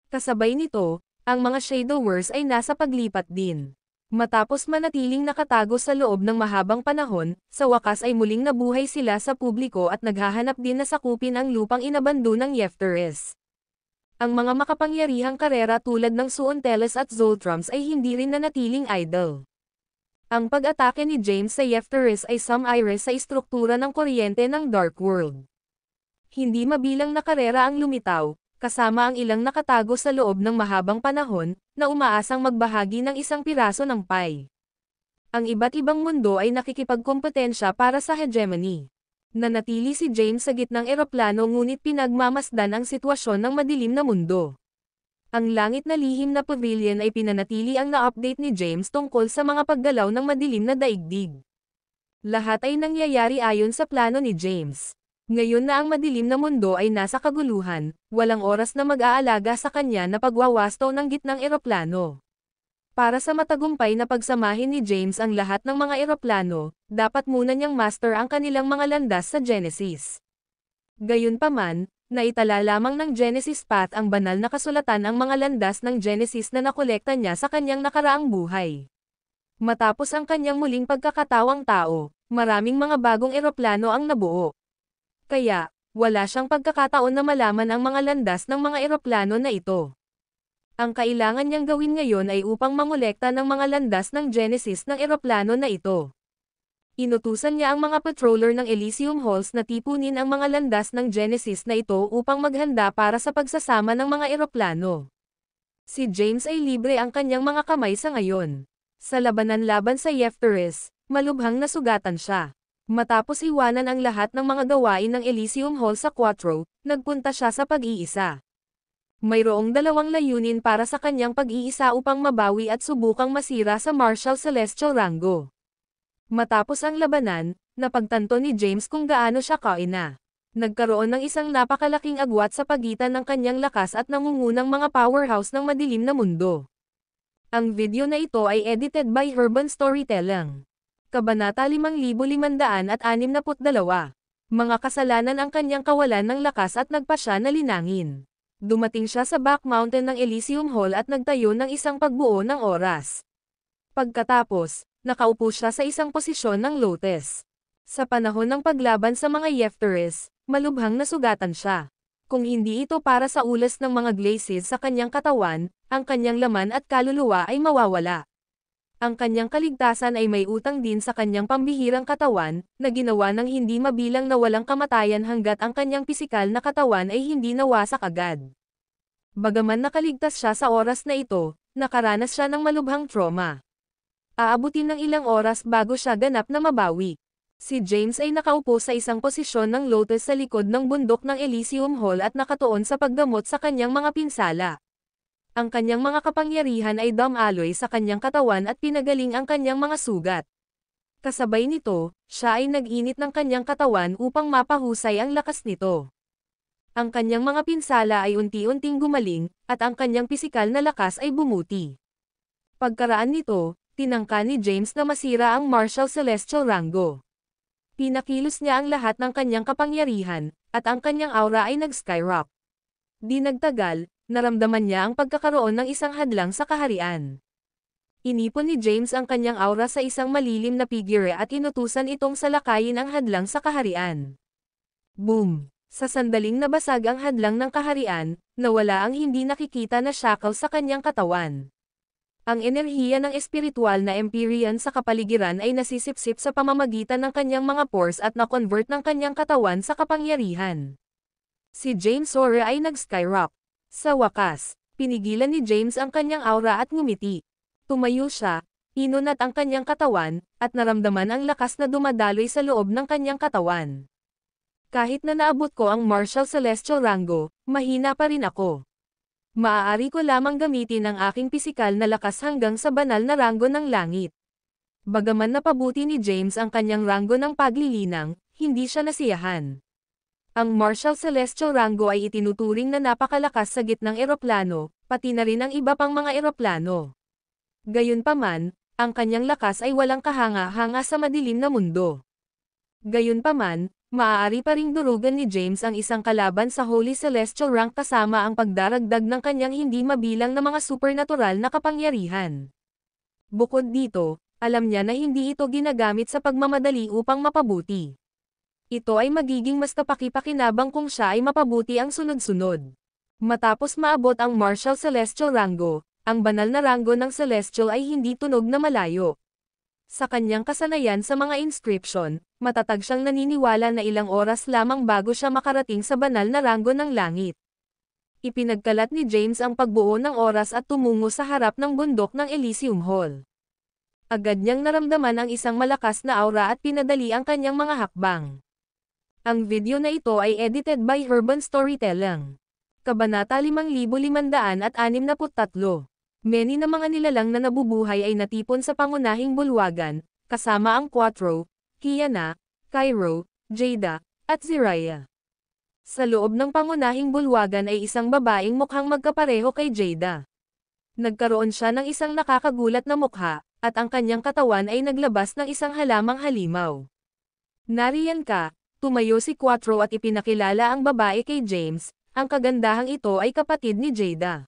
Kasabay nito, ang mga Shadowers ay nasa paglipat din. Matapos manatiling nakatago sa loob ng mahabang panahon, sa wakas ay muling nabuhay sila sa publiko at naghahanap din na sakupin ang lupang inabando ng Yefteres. Ang mga makapangyarihang karera tulad ng Suonteles at Zoltrams ay hindi rin nanatiling idle. Ang pag-atake ni James sa Yefteres ay sumire sa istruktura ng kuryente ng Dark World. Hindi mabilang na karera ang lumitaw, kasama ang ilang nakatago sa loob ng mahabang panahon, na umaasang magbahagi ng isang piraso ng pie. Ang iba't ibang mundo ay nakikipagkompetensya para sa hegemony. Nanatili si James sa gitnang eroplano ngunit pinagmamasdan ang sitwasyon ng madilim na mundo. Ang langit na lihim na pavilion ay pinanatili ang na-update ni James tungkol sa mga paggalaw ng madilim na daigdig. Lahat ay nangyayari ayon sa plano ni James. Ngayon na ang madilim na mundo ay nasa kaguluhan, walang oras na mag-aalaga sa kanya na pagwawasto ng gitnang eroplano. Para sa matagumpay na pagsamahin ni James ang lahat ng mga eroplano, dapat muna niyang master ang kanilang mga landas sa Genesis. Gayunpaman, naitala lamang ng Genesis Path ang banal na kasulatan ang mga landas ng Genesis na nakolekta niya sa kanyang nakaraang buhay. Matapos ang kanyang muling pagkakatawang tao, maraming mga bagong eroplano ang nabuo. Kaya, wala siyang pagkakataon na malaman ang mga landas ng mga eroplano na ito. Ang kailangan niyang gawin ngayon ay upang mangolekta ng mga landas ng Genesis ng eroplano na ito. Inutusan niya ang mga patroller ng Elysium Halls na tipunin ang mga landas ng Genesis na ito upang maghanda para sa pagsasama ng mga eroplano. Si James ay libre ang kanyang mga kamay sa ngayon. Sa labanan laban sa Yefteres, malubhang nasugatan siya. Matapos iwanan ang lahat ng mga gawain ng Elysium Hall sa Quattro, nagpunta siya sa pag-iisa. Mayroong dalawang layunin para sa kanyang pag-iisa upang mabawi at subukang masira sa Marshal Celestial Rango. Matapos ang labanan, napagtanto ni James kung gaano siya kaina. Nagkaroon ng isang napakalaking agwat sa pagitan ng kanyang lakas at nangungunang mga powerhouse ng madilim na mundo. Ang video na ito ay edited by Urban Storytelling. Kabanata 5562. Mga kasalanan ang kanyang kawalan ng lakas at nagpa siya na linangin. Dumating siya sa back mountain ng Elysium Hall at nagtayo ng isang pagbuo ng oras. Pagkatapos, nakaupo siya sa isang posisyon ng lotus. Sa panahon ng paglaban sa mga Yefteres, malubhang nasugatan siya. Kung hindi ito para sa ulas ng mga glacis sa kanyang katawan, ang kanyang laman at kaluluwa ay mawawala. Ang kanyang kaligtasan ay may utang din sa kanyang pambihirang katawan, na ginawa ng hindi mabilang na walang kamatayan hanggat ang kanyang pisikal na katawan ay hindi nawasak agad. Bagaman nakaligtas siya sa oras na ito, nakaranas siya ng malubhang trauma. Aabutin ng ilang oras bago siya ganap na mabawi. Si James ay nakaupo sa isang posisyon ng lotus sa likod ng bundok ng Elysium Hall at nakatuon sa paggamot sa kanyang mga pinsala. Ang kanyang mga kapangyarihan ay dumaloy sa kanyang katawan at pinagaling ang kanyang mga sugat. Kasabay nito, siya ay nag-init ng kanyang katawan upang mapahusay ang lakas nito. Ang kanyang mga pinsala ay unti-unting gumaling, at ang kanyang pisikal na lakas ay bumuti. Pagkaraan nito, tinangka ni James na masira ang Marshal Celestial Rango. Pinakilos niya ang lahat ng kanyang kapangyarihan, at ang kanyang aura ay nag-skyrock. Di nagtagal, naramdaman niya ang pagkakaroon ng isang hadlang sa kaharian. Inipon ni James ang kanyang aura sa isang malilim na figure at inutusan itong salakayin ang hadlang sa kaharian. Boom! Sa sandaling nabasag ang hadlang ng kaharian, nawala ang hindi nakikita na shackle sa kanyang katawan. Ang enerhiya ng espiritual na Empyrean sa kapaligiran ay nasisipsip sa pamamagitan ng kanyang mga pores at na-convert ng kanyang katawan sa kapangyarihan. Si James Sora ay nag-skyrock. Sa wakas, pinigilan ni James ang kanyang aura at ngumiti. Tumayo siya, inunat ang kanyang katawan, at naramdaman ang lakas na dumadaloy sa loob ng kanyang katawan. Kahit na naabot ko ang Marshal Celestial Rango, mahina pa rin ako. Maaari ko lamang gamitin ang aking pisikal na lakas hanggang sa banal na rango ng langit. Bagaman napabuti ni James ang kanyang rango ng paglilinang, hindi siya nasiyahan. Ang Marshal Celestial Rango ay itinuturing na napakalakas sa gitnang eroplano, pati na rin ang iba pang mga eroplano. Gayunpaman, ang kanyang lakas ay walang kahanga-hanga sa madilim na mundo. Gayunpaman, maaari pa ring durugan ni James ang isang kalaban sa Holy Celestial Rank kasama ang pagdaragdag ng kanyang hindi mabilang na mga supernatural na kapangyarihan. Bukod dito, alam niya na hindi ito ginagamit sa pagmamadali upang mapabuti. Ito ay magiging mas kapaki-pakinabang kung siya ay mapabuti ang sunod-sunod. Matapos maabot ang Martial Celestial Rango, ang banal na rango ng Celestial ay hindi tunog na malayo. Sa kanyang kasanayan sa mga inscription, matatag siyang naniniwala na ilang oras lamang bago siya makarating sa banal na rango ng langit. Ipinagkalat ni James ang pagbuo ng oras at tumungo sa harap ng bundok ng Elysium Hall. Agad niyang naramdaman ang isang malakas na aura at pinadali ang kanyang mga hakbang. Ang video na ito ay edited by Urban Storytelling. Kabanata 5563. Many na mga nilalang na nabubuhay ay natipon sa pangunahing bulwagan, kasama ang Quattro, Kiana, Cairo, Jada, at Ziraya. Sa loob ng pangunahing bulwagan ay isang babaeng mukhang magkapareho kay Jada. Nagkaroon siya ng isang nakakagulat na mukha, at ang kanyang katawan ay naglabas ng isang halamang halimaw. Nariyan ka, tumayo si Quattro at ipinakilala ang babae kay James, ang kagandahang ito ay kapatid ni Jada.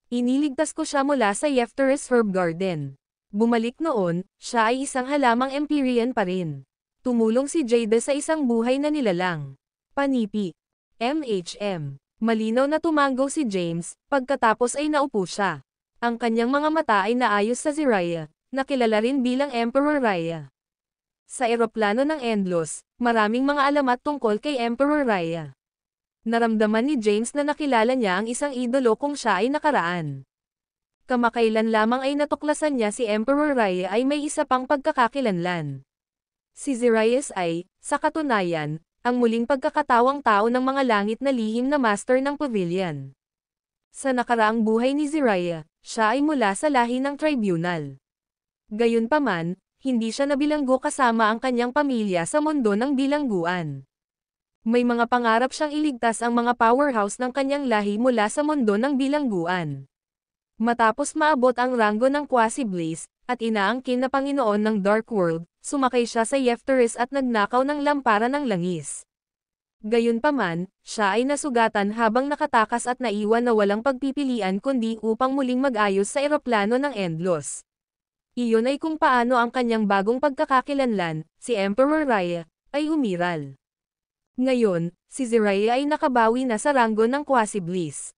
Iniligtas ko siya mula sa Yefteris Herb Garden. Bumalik noon, siya ay isang halamang Empyrean pa rin. Tumulong si Jada sa isang buhay na nilalang. Panipi. MHM. Malinaw na tumango si James, pagkatapos ay naupo siya. Ang kanyang mga mata ay naayos sa Ziraya, na kilala rin bilang Emperor Raya. Sa eroplano ng Endlos, maraming mga alamat tungkol kay Emperor Raya. Naramdaman ni James na nakilala niya ang isang idolo kung siya ay nakaraan. Kamakailan lamang ay natuklasan niya si Emperor Raya ay may isa pang pagkakakilanlan. Si Zirayas ay, sa katunayan, ang muling pagkakatawang tao ng mga langit na lihim na master ng pavilion. Sa nakaraang buhay ni Ziraya, siya ay mula sa lahi ng tribunal. Gayunpaman, hindi siya nabilanggo kasama ang kanyang pamilya sa mundo ng bilangguan. May mga pangarap siyang iligtas ang mga powerhouse ng kanyang lahi mula sa mundo ng bilangguan. Matapos maabot ang ranggo ng Quasi-Blaze, at inaangkin na Panginoon ng Dark World, sumakay siya sa Yefteris at nagnakaw ng lampara ng langis. Gayunpaman, siya ay nasugatan habang nakatakas at naiwan na walang pagpipilian kundi upang muling mag-ayos sa eroplano ng Endlos. Iyon ay kung paano ang kanyang bagong pagkakakilanlan, si Emperor Raya, ay umiral. Ngayon, si Ziraya ay nakabawi na sa ranggo ng Quasi-Bliss.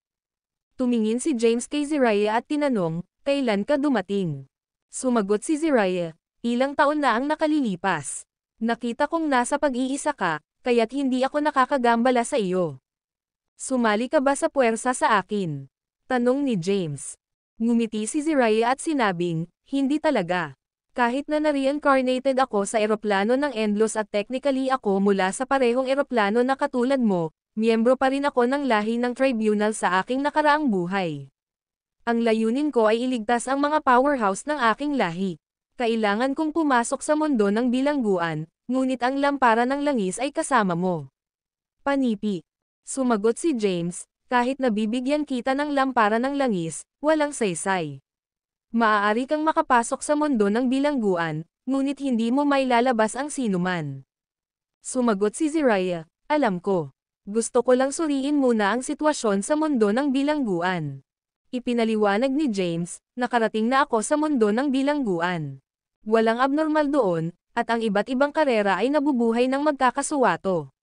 Tumingin si James kay Ziraya at tinanong, kailan ka dumating? Sumagot si Ziraya, ilang taon na ang nakalilipas. Nakita kong nasa pag-iisa ka, kaya't hindi ako nakakagambala sa iyo. Sumali ka ba sa puwersa sa akin? Tanong ni James. Ngumiti si Ziraya at sinabing, hindi talaga. Kahit na na-reincarnated ako sa eroplano ng Endlos at technically ako mula sa parehong eroplano na katulad mo, miyembro pa rin ako ng lahi ng tribunal sa aking nakaraang buhay. Ang layunin ko ay iligtas ang mga powerhouse ng aking lahi. Kailangan kong pumasok sa mundo ng bilangguan, ngunit ang lampara ng langis ay kasama mo. Panipi. Sumagot si James, kahit nabibigyan kita ng lampara ng langis, walang saysay. Maaari kang makapasok sa mundo ng bilangguan, ngunit hindi mo mailalabas ang sinuman. Sumagot si Ziraya, alam ko. Gusto ko lang suriin muna ang sitwasyon sa mundo ng bilangguan. Ipinaliwanag ni James, nakarating na ako sa mundo ng bilangguan. Walang abnormal doon, at ang iba't ibang karera ay nabubuhay ng magkakasuwato.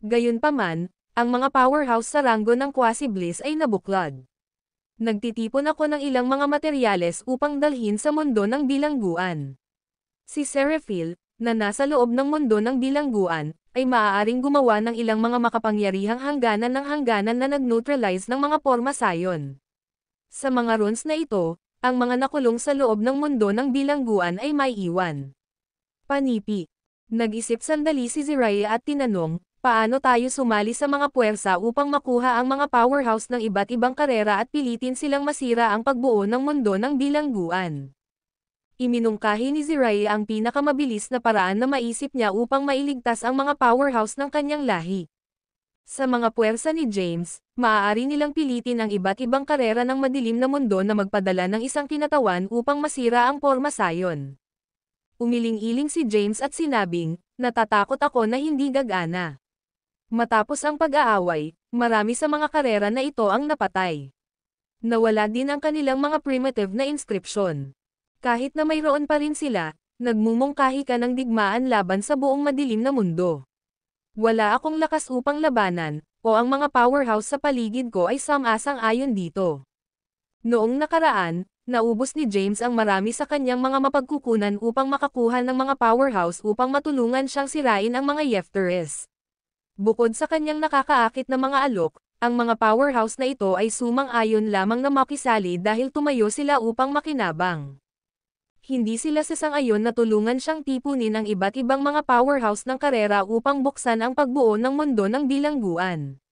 Gayunpaman, ang mga powerhouse sa ranggo ng Quasi-Bliss ay nabuklod. Nagtitipon ako ng ilang mga materyales upang dalhin sa mundo ng bilangguan. Si Seraphil, na nasa loob ng mundo ng bilangguan, ay maaaring gumawa ng ilang mga makapangyarihang hangganan na nag-neutralize ng mga porma sayon. Sa mga runes na ito, ang mga nakulong sa loob ng mundo ng bilangguan ay may iwan. Panipi. Nag-isip sandali si Ziraya at tinanong, paano tayo sumali sa mga puwersa upang makuha ang mga powerhouse ng iba't ibang karera at pilitin silang masira ang pagbuo ng mundo ng bilangguan? Iminungkahi ni Ziraya ang pinakamabilis na paraan na maisip niya upang mailigtas ang mga powerhouse ng kanyang lahi. Sa mga puwersa ni James, maaari nilang pilitin ang iba't ibang karera ng madilim na mundo na magpadala ng isang kinatawan upang masira ang porma sayon. Umiling-iling si James at sinabing, natatakot ako na hindi gagana. Matapos ang pag-aaway, marami sa mga karera na ito ang napatay. Nawala din ang kanilang mga primitive na inscription. Kahit na mayroon pa rin sila, nagmumungkahi ka ng digmaan laban sa buong madilim na mundo. Wala akong lakas upang labanan, o ang mga powerhouse sa paligid ko ay sam-asang-ayon dito. Noong nakaraan, naubos ni James ang marami sa kanyang mga mapagkukunan upang makakuha ng mga powerhouse upang matulungan siyang sirain ang mga Yefteres. Bukod sa kanyang nakakaakit na mga alok, ang mga powerhouse na ito ay sumang-ayon lamang na makisali dahil tumayo sila upang makinabang. Hindi sila sasang-ayon na tulungan siyang tipunin ang iba't ibang mga powerhouse ng karera upang buksan ang pagbuo ng mundo ng bilangguan.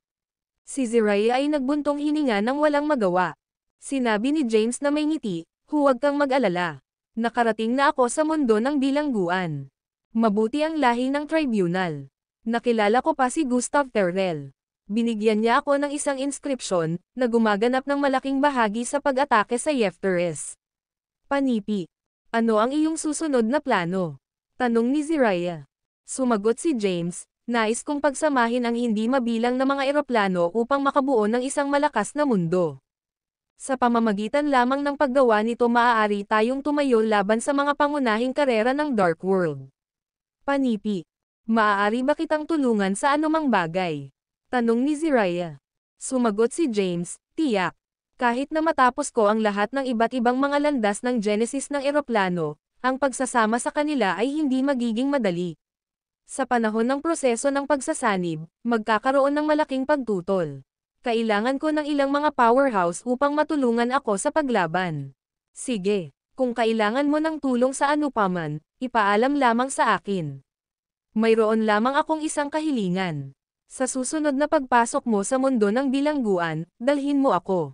Si Jiraiya ay nagbuntong hininga ng walang magawa. Sinabi ni James na may ngiti, "Huwag kang mag-alala. Nakarating na ako sa mundo ng bilangguan. Mabuti ang lahi ng tribunal. Nakilala ko pa si Gustav Terrell. Binigyan niya ako ng isang inskripsyon na gumaganap ng malaking bahagi sa pag-atake sa Yefteres." Panipi. Ano ang iyong susunod na plano? Tanong ni Jiraiya. Sumagot si James, nais kong pagsamahin ang hindi mabilang na mga eroplano upang makabuo ng isang malakas na mundo. Sa pamamagitan lamang ng paggawa nito maaari tayong tumayo laban sa mga pangunahing karera ng Dark World. Panipi. Maaari ba kitang tulungan sa anumang bagay? Tanong ni Jiraiya. Sumagot si James, tiyak. Kahit na matapos ko ang lahat ng iba't ibang mga landas ng Genesis ng eroplano, ang pagsasama sa kanila ay hindi magiging madali. Sa panahon ng proseso ng pagsasanib, magkakaroon ng malaking pagtutol. Kailangan ko ng ilang mga powerhouse upang matulungan ako sa paglaban. Sige, kung kailangan mo ng tulong sa anupaman, ipaalam lamang sa akin. Mayroon lamang akong isang kahilingan. Sa susunod na pagpasok mo sa mundo ng bilangguan, dalhin mo ako.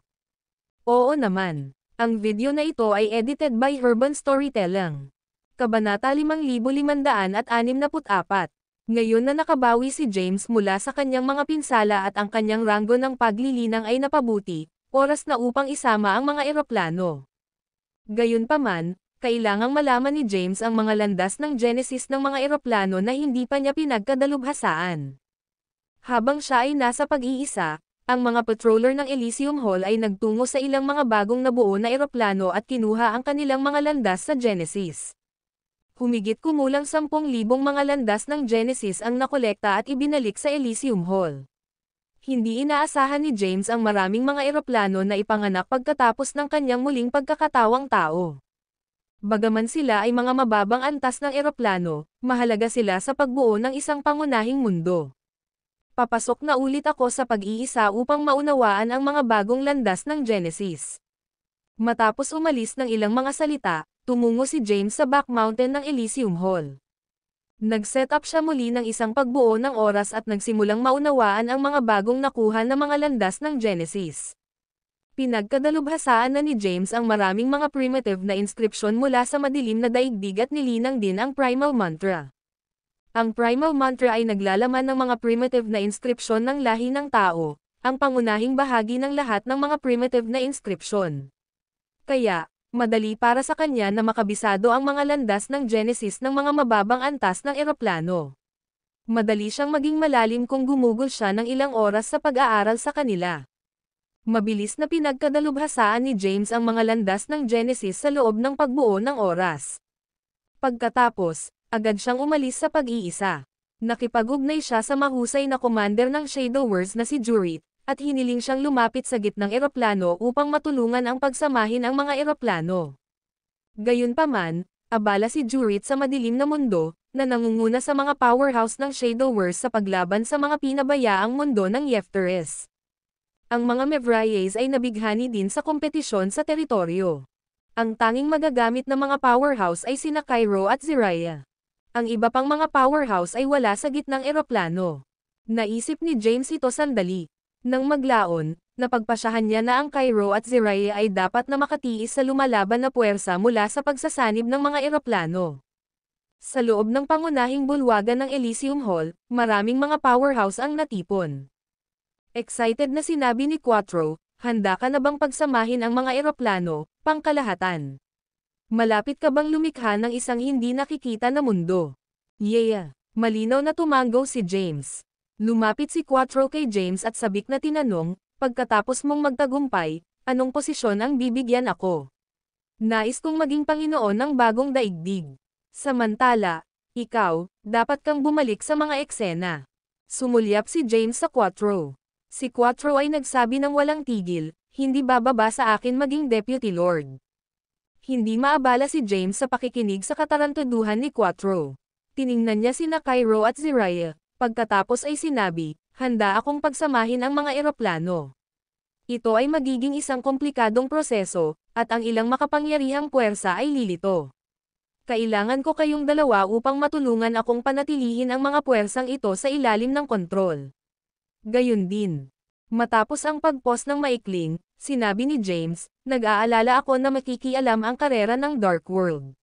Oo naman. Ang video na ito ay edited by Urban Storytelling. Kabanata 5564. Ngayon na nakabawi si James mula sa kanyang mga pinsala at ang kanyang ranggo ng paglilinang ay napabuti, oras na upang isama ang mga eroplano. Gayunpaman, kailangang malaman ni James ang mga landas ng Genesis ng mga eroplano na hindi pa niya pinagkadalubhasaan. Habang siya ay nasa pag-iisa, ang mga patroller ng Elysium Hall ay nagtungo sa ilang mga bagong nabuo na eroplano at kinuha ang kanilang mga landas sa Genesis. Humigit kumulang 10,000 mga landas ng Genesis ang nakolekta at ibinalik sa Elysium Hall. Hindi inaasahan ni James ang maraming mga eroplano na ipanganak pagkatapos ng kanyang muling pagkakatawang tao. Bagaman sila ay mga mababang antas ng eroplano, mahalaga sila sa pagbuo ng isang pangunahing mundo. Papasok na ulit ako sa pag-iisa upang maunawaan ang mga bagong landas ng Genesis. Matapos umalis ng ilang mga salita, tumungo si James sa back mountain ng Elysium Hall. Nag-set up siya muli ng isang pagbuo ng oras at nagsimulang maunawaan ang mga bagong nakuha na mga landas ng Genesis. Pinagkadalubhasaan na ni James ang maraming mga primitive na inskripsyon mula sa madilim na daigdig at nilinang din ang Primal Mantra. Ang Primal Mantra ay naglalaman ng mga primitive na inskripsyon ng lahi ng tao, ang pangunahing bahagi ng lahat ng mga primitive na inskripsyon. Kaya, madali para sa kanya na makabisado ang mga landas ng Genesis ng mga mababang antas ng eroplano. Madali siyang maging malalim kung gumugol siya ng ilang oras sa pag-aaral sa kanila. Mabilis na pinagkadalubhasaan ni James ang mga landas ng Genesis sa loob ng pagbuo ng oras. Pagkatapos, agad siyang umalis sa pag-iisa. Nakipag-ugnay siya sa mahusay na commander ng Shadowverse na si Jurit, at hiniling siyang lumapit sa gitnang eroplano upang matulungan ang pagsamahin ang mga eroplano. Gayunpaman, abala si Jurit sa madilim na mundo, na nangunguna sa mga powerhouse ng Shadowverse sa paglaban sa mga pinabayaang mundo ng Yefteres. Ang mga Mevrayes ay nabighani din sa kompetisyon sa teritoryo. Ang tanging magagamit na mga powerhouse ay sina Cairo at Jiraiya. Ang iba pang mga powerhouse ay wala sa gitnang eroplano. Naisip ni James ito sandali. Nang maglaon, napagpasyahan niya na ang Cairo at Jiraiya ay dapat na makatiis sa lumalaban na puwersa mula sa pagsasanib ng mga eroplano. Sa loob ng pangunahing bulwagan ng Elysium Hall, maraming mga powerhouse ang natipon. Excited na sinabi ni Quattro, "Handa ka na bang pagsamahin ang mga eroplano, pangkalahatan? Malapit ka bang lumikha ng isang hindi nakikita na mundo?" "Yeah." Malinaw na tumanggaw si James. Lumapit si Quattro kay James at sabik na tinanong, "Pagkatapos mong magtagumpay, anong posisyon ang bibigyan ako?" Nais kong maging Panginoon ng bagong daigdig. Samantala, ikaw, dapat kang bumalik sa mga eksena. Sumulyap si James sa Quattro. Si Quattro ay nagsabi ng walang tigil, hindi bababa sa akin maging Deputy Lord. Hindi maabala si James sa pakikinig sa katarantaduhan ni Quattro. Tiningnan niya sina Cairo at Zariah, pagkatapos ay sinabi, handa akong pagsamahin ang mga eroplano. Ito ay magiging isang komplikadong proseso, at ang ilang makapangyarihang puwersa ay lilito. Kailangan ko kayong dalawa upang matulungan akong panatilihin ang mga puwersang ito sa ilalim ng kontrol. Gayun din. Matapos ang pag-pause ng maikling, sinabi ni James, nag-aalala ako na makikialam ang karera ng Dark World.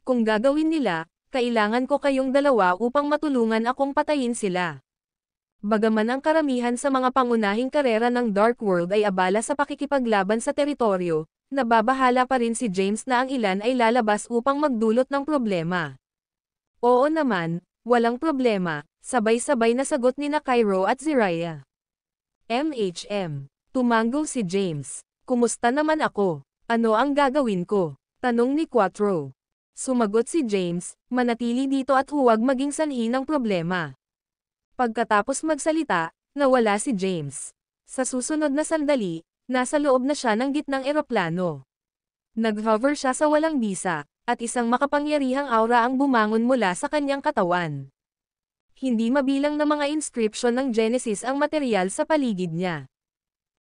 Kung gagawin nila, kailangan ko kayong dalawa upang matulungan akong patayin sila. Bagaman ang karamihan sa mga pangunahing karera ng Dark World ay abala sa pakikipaglaban sa teritoryo, nababahala pa rin si James na ang ilan ay lalabas upang magdulot ng problema. Oo naman, walang problema, sabay-sabay na sagot ni Cairo at Zariah. Tumango si James. Kumusta naman ako? Ano ang gagawin ko? Tanong ni Quattro. Sumagot si James, manatili dito at huwag maging sanhi ng problema. Pagkatapos magsalita, nawala si James. Sa susunod na sandali, nasa loob na siya ng gitnang eroplano. Nag-hover siya sa walang bisa, at isang makapangyarihang aura ang bumangon mula sa kanyang katawan. Hindi mabilang na mga inscription ng Genesis ang material sa paligid niya.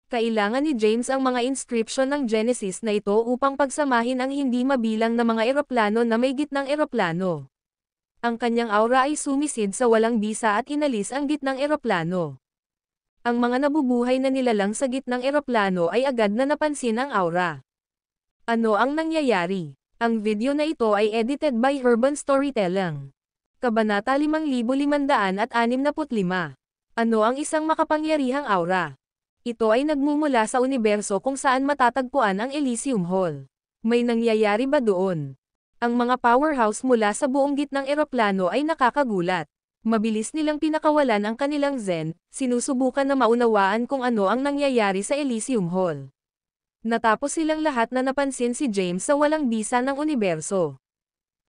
Kailangan ni James ang mga inscription ng Genesis na ito upang pagsamahin ang hindi mabilang na mga eroplano na may gitnang eroplano. Ang kanyang aura ay sumisid sa walang bisa at inalis ang gitnang eroplano. Ang mga nabubuhay na nilalang sa gitnang eroplano ay agad na napansin ang aura. Ano ang nangyayari? Ang video na ito ay edited by Urban Storytelling. Kabanata 5565. Ano ang isang makapangyarihang aura? Ito ay nagmumula sa universo kung saan matatagpuan ang Elysium Hall. May nangyayari ba doon? Ang mga powerhouse mula sa buong gitnang eroplano ay nakakagulat. Mabilis nilang pinakawalan ang kanilang zen, sinusubukan na maunawaan kung ano ang nangyayari sa Elysium Hall. Natapos silang lahat na napansin si James sa walang bisa ng universo.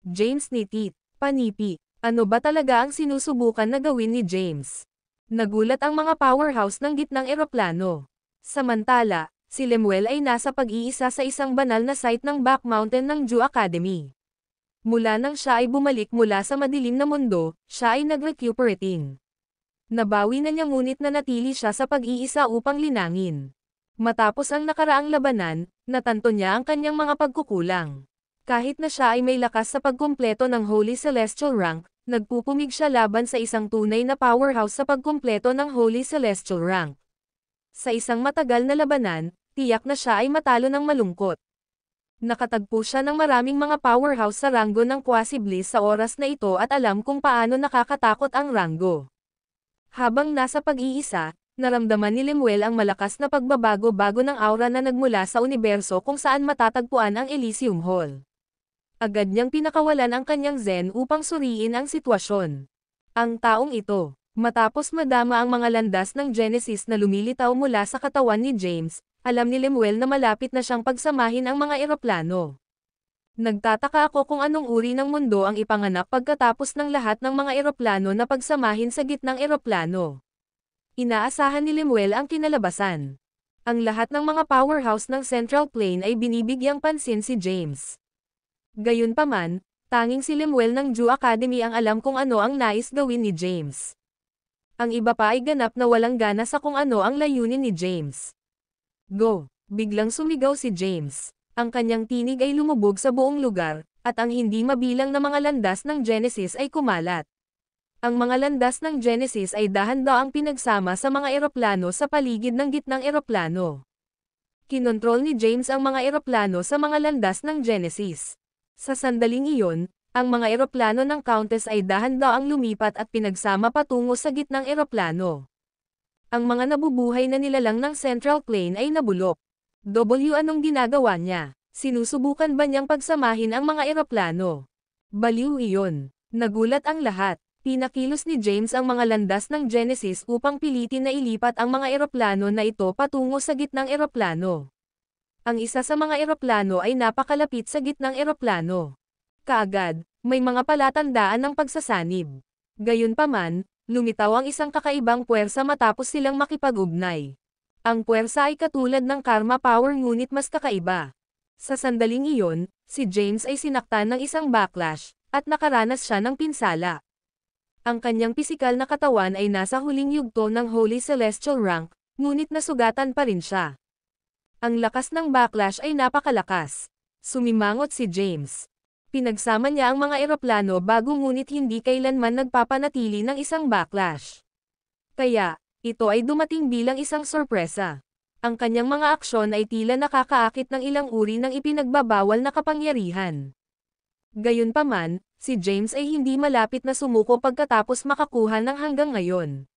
James nitit, panipi, ano ba talaga ang sinusubukan na gawin ni James? Nagulat ang mga powerhouse ng gitnang eroplano. Samantala, si Lemuel ay nasa pag-iisa sa isang banal na site ng Back Mountain ng Jew Academy. Mula nang siya ay bumalik mula sa madilim na mundo, siya ay nag-recuperating. Nabawi na niya ngunit nanatili siya sa pag-iisa upang linangin. Matapos ang nakaraang labanan, natanto niya ang kanyang mga pagkukulang. Kahit na siya ay may lakas sa pagkumpleto ng Holy Celestial Rank, nagpupumig siya laban sa isang tunay na powerhouse sa pagkumpleto ng Holy Celestial Rank. Sa isang matagal na labanan, tiyak na siya ay matalo ng malungkot. Nakatagpo siya ng maraming mga powerhouse sa ranggo ng Quasi-Bliss sa oras na ito at alam kung paano nakakatakot ang ranggo. Habang nasa pag-iisa, naramdaman ni Lemuel ang malakas na pagbabago-bago ng aura na nagmula sa universo kung saan matatagpuan ang Elysium Hall. Agad niyang pinakawalan ang kanyang zen upang suriin ang sitwasyon. Ang taong ito, matapos madama ang mga landas ng Genesis na lumilitaw mula sa katawan ni James, alam ni Lemuel na malapit na siyang pagsamahin ang mga eroplano. Nagtataka ako kung anong uri ng mundo ang ipanganak pagkatapos ng lahat ng mga eroplano na pagsamahin sa gitnang eroplano. Inaasahan ni Lemuel ang kinalabasan. Ang lahat ng mga powerhouse ng Central Plain ay binibigyang pansin si James. Gayunpaman, tanging si Lemuel ng Jew Academy ang alam kung ano ang nais gawin ni James. Ang iba pa ay ganap na walang gana sa kung ano ang layunin ni James. Go! Biglang sumigaw si James. Ang kanyang tinig ay lumubog sa buong lugar, at ang hindi mabilang na mga landas ng Genesis ay kumalat. Ang mga landas ng Genesis ay dahan-daang pinagsama sa mga eroplano sa paligid ng gitnang eroplano. Kinontrol ni James ang mga eroplano sa mga landas ng Genesis. Sa sandaling iyon, ang mga eroplano ng Countess ay dahan-daang lumipat at pinagsama patungo sa gitnang eroplano. Ang mga nabubuhay na nilalang ng Central Plain ay nabulok. Anong ginagawa niya? Sinusubukan ba niyang pagsamahin ang mga eroplano? Baliw iyon. Nagulat ang lahat. Pinakilos ni James ang mga landas ng Genesis upang pilitin na ilipat ang mga eroplano na ito patungo sa gitnang eroplano. Ang isa sa mga eroplano ay napakalapit sa gitnang eroplano. Kaagad, may mga palatandaan ng pagsasanib. Gayunpaman, lumitaw ang isang kakaibang puwersa matapos silang makipag-ugnay. Ang puwersa ay katulad ng karma power ngunit mas kakaiba. Sa sandaling iyon, si James ay sinaktan ng isang backlash, at nakaranas siya ng pinsala. Ang kanyang pisikal na katawan ay nasa huling yugto ng Holy Celestial Rank, ngunit nasugatan pa rin siya. Ang lakas ng backlash ay napakalakas. Sumimangot si James. Pinagsama niya ang mga eroplano bago ngunit hindi kailanman nagpapanatili ng isang backlash. Kaya, ito ay dumating bilang isang sorpresa. Ang kanyang mga aksyon ay tila nakakaakit ng ilang uri ng ipinagbabawal na kapangyarihan. Gayunpaman, si James ay hindi malapit na sumuko pagkatapos makakuha ng hanggang ngayon.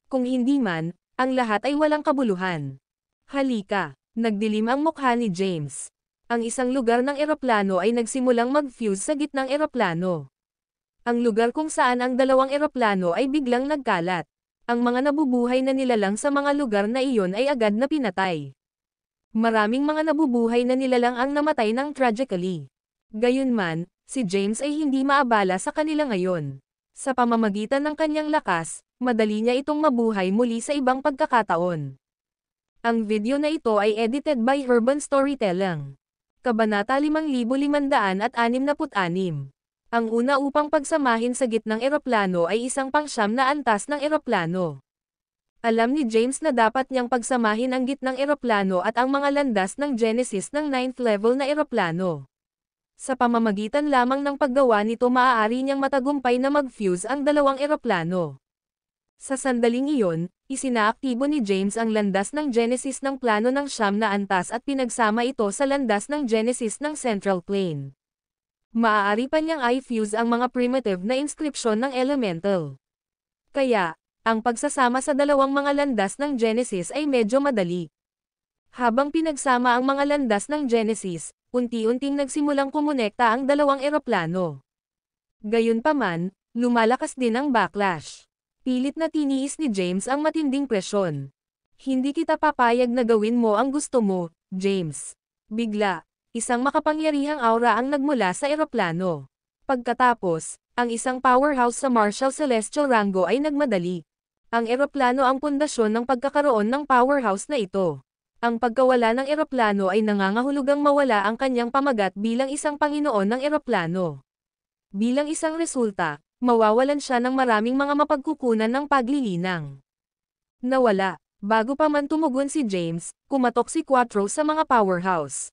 Kung hindi man, ang lahat ay walang kabuluhan. Halika, nagdilim ang mukha ni James. Ang isang lugar ng eroplano ay nagsimulang mag-fuse sa gitnang eroplano. Ang lugar kung saan ang dalawang eroplano ay biglang nagkalat. Ang mga nabubuhay na nilalang sa mga lugar na iyon ay agad na pinatay. Maraming mga nabubuhay na nilalang ang namatay ng tragically. Gayunman, si James ay hindi maabala sa kanila ngayon. Sa pamamagitan ng kanyang lakas, madali niya itong mabuhay muli sa ibang pagkakataon. Ang video na ito ay edited by Urban Storytelling. Kabanata 5566. Ang una upang pagsamahin sa gitnang eroplano ay isang pangsyam na antas ng eroplano. Alam ni James na dapat niyang pagsamahin ang gitnang eroplano at ang mga landas ng Genesis ng 9th level na eroplano. Sa pamamagitan lamang ng paggawa nito maaari niyang matagumpay na mag-fuse ang dalawang eroplano. Sa sandaling iyon, isinaaktibo ni James ang landas ng Genesis ng plano ng siyam na antas at pinagsama ito sa landas ng Genesis ng Central Plane. Maaari pa niyang i-fuse ang mga primitive na inscription ng elemental. Kaya, ang pagsasama sa dalawang mga landas ng Genesis ay medyo madali. Habang pinagsama ang mga landas ng Genesis, unti-unting nagsimulang kumonekta ang dalawang eroplano. Gayunpaman, lumalakas din ang backlash. Pilit na tiniis ni James ang matinding presyon. Hindi kita papayag na gawin mo ang gusto mo, James. Bigla, isang makapangyarihang aura ang nagmula sa eroplano. Pagkatapos, ang isang powerhouse sa Martial Celestial Rango ay nagmadali. Ang eroplano ang pundasyon ng pagkakaroon ng powerhouse na ito. Ang pagkawala ng eroplano ay nangangahulugang mawala ang kanyang pamagat bilang isang Panginoon ng eroplano. Bilang isang resulta, mawawalan siya ng maraming mga mapagkukunan ng paglilinang. Nawala. Bago pa man tumugon si James, kumatok si Quattro sa mga powerhouse.